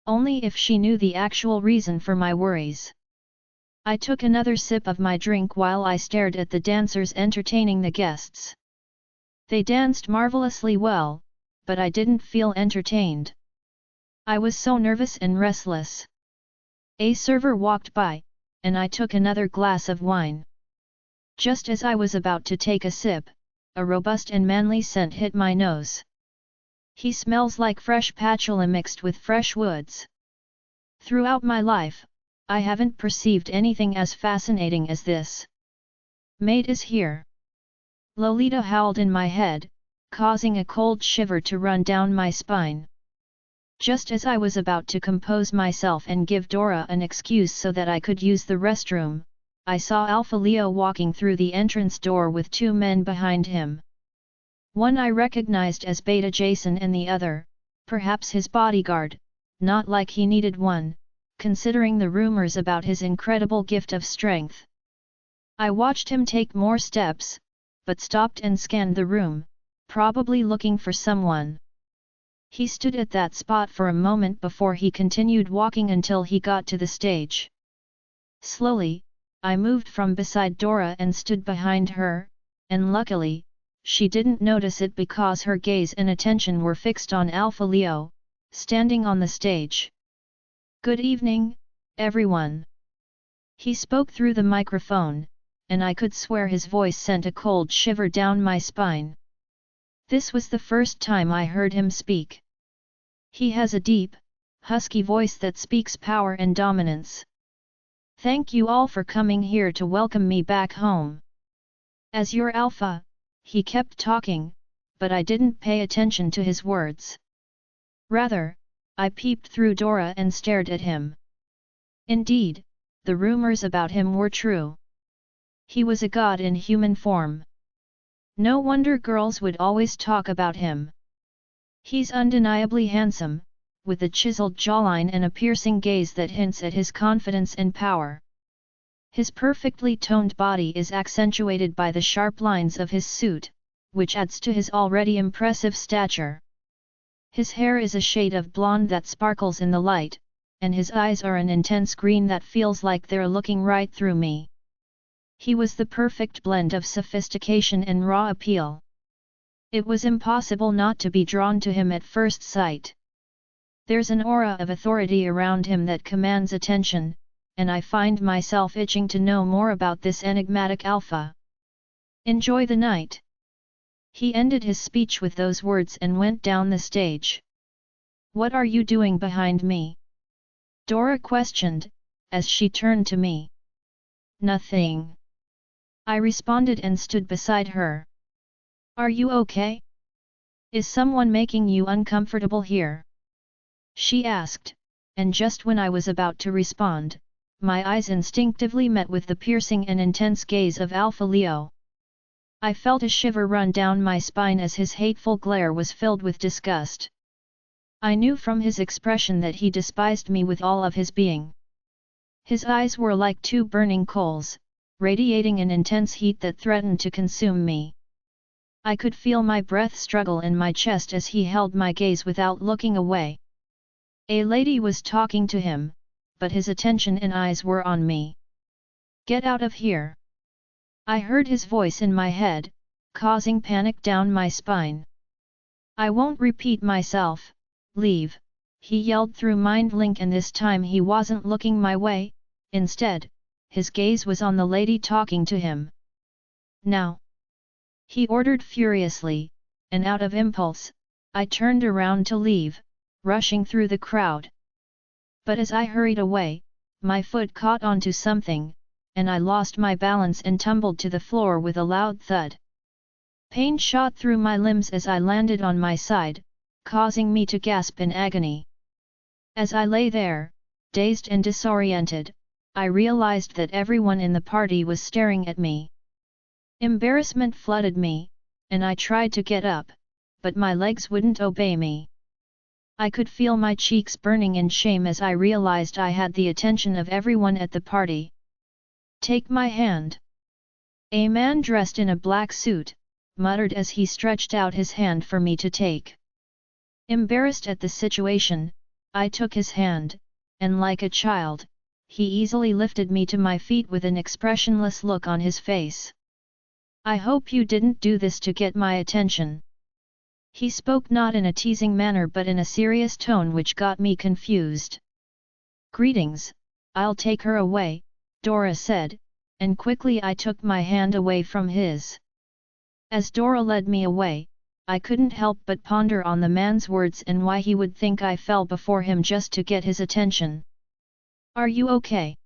Only if she knew the actual reason for my worries. I took another sip of my drink while I stared at the dancers entertaining the guests. They danced marvelously well, but I didn't feel entertained. I was so nervous and restless. A server walked by, and I took another glass of wine. Just as I was about to take a sip, a robust and manly scent hit my nose. He smells like fresh patchouli mixed with fresh woods. Throughout my life, I haven't perceived anything as fascinating as this. Mate is here. Lolita howled in my head, causing a cold shiver to run down my spine. Just as I was about to compose myself and give Dora an excuse so that I could use the restroom, I saw Alpha Leo walking through the entrance door with two men behind him. One I recognized as Beta Jason and the other, perhaps his bodyguard, not like he needed one, considering the rumors about his incredible gift of strength. I watched him take more steps, but stopped and scanned the room, probably looking for someone. He stood at that spot for a moment before he continued walking until he got to the stage. Slowly, I moved from beside Dora and stood behind her, and luckily, she didn't notice it because her gaze and attention were fixed on Alpha Leo, standing on the stage. "Good evening, everyone." He spoke through the microphone, and I could swear his voice sent a cold shiver down my spine. This was the first time I heard him speak. He has a deep, husky voice that speaks power and dominance. "Thank you all for coming here to welcome me back home. As your alpha," he kept talking, but I didn't pay attention to his words. Rather, I peeped through Dora and stared at him. Indeed, the rumors about him were true. He was a god in human form. No wonder girls would always talk about him. He's undeniably handsome, with a chiseled jawline and a piercing gaze that hints at his confidence and power. His perfectly toned body is accentuated by the sharp lines of his suit, which adds to his already impressive stature. His hair is a shade of blonde that sparkles in the light, and his eyes are an intense green that feels like they're looking right through me. He was the perfect blend of sophistication and raw appeal. It was impossible not to be drawn to him at first sight. There's an aura of authority around him that commands attention, and I find myself itching to know more about this enigmatic alpha. "Enjoy the night." He ended his speech with those words and went down the stage. "What are you doing behind me?" Dora questioned, as she turned to me. "Nothing," I responded and stood beside her. "Are you okay? Is someone making you uncomfortable here?" she asked, and just when I was about to respond, my eyes instinctively met with the piercing and intense gaze of Alpha Leo. I felt a shiver run down my spine as his hateful glare was filled with disgust. I knew from his expression that he despised me with all of his being. His eyes were like two burning coals, radiating an intense heat that threatened to consume me. I could feel my breath struggle in my chest as he held my gaze without looking away. A lady was talking to him, but his attention and eyes were on me. "Get out of here!" I heard his voice in my head, causing panic down my spine. "I won't repeat myself, leave," he yelled through mind link, and this time he wasn't looking my way, instead, his gaze was on the lady talking to him. "Now!" he ordered furiously, and out of impulse, I turned around to leave, rushing through the crowd. But as I hurried away, my foot caught onto something, and I lost my balance and tumbled to the floor with a loud thud. Pain shot through my limbs as I landed on my side, causing me to gasp in agony. As I lay there, dazed and disoriented, I realized that everyone in the party was staring at me. Embarrassment flooded me, and I tried to get up, but my legs wouldn't obey me. I could feel my cheeks burning in shame as I realized I had the attention of everyone at the party. "Take my hand." A man dressed in a black suit muttered as he stretched out his hand for me to take. Embarrassed at the situation, I took his hand, and like a child, he easily lifted me to my feet with an expressionless look on his face. "I hope you didn't do this to get my attention." He spoke not in a teasing manner but in a serious tone which got me confused. "Greetings, I'll take her away," Dora said, and quickly I took my hand away from his. As Dora led me away, I couldn't help but ponder on the man's words and why he would think I fell before him just to get his attention. "Are you okay?"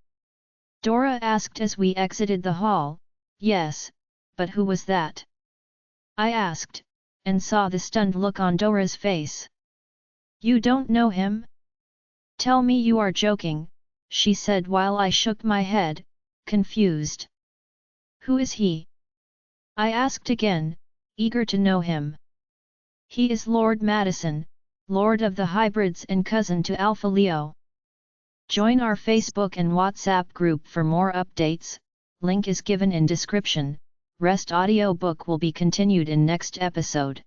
Dora asked as we exited the hall. "Yes, but who was that?" I asked, and saw the stunned look on Dora's face. You don't know him? Tell me you are joking, she said while I shook my head, confused. Who is he? I asked again, eager to know him. He is Lord Madison, Lord of the Hybrids and cousin to Alpha Leo. Join our Facebook and WhatsApp group for more updates, link is given in description. Rest audiobook will be continued in next episode.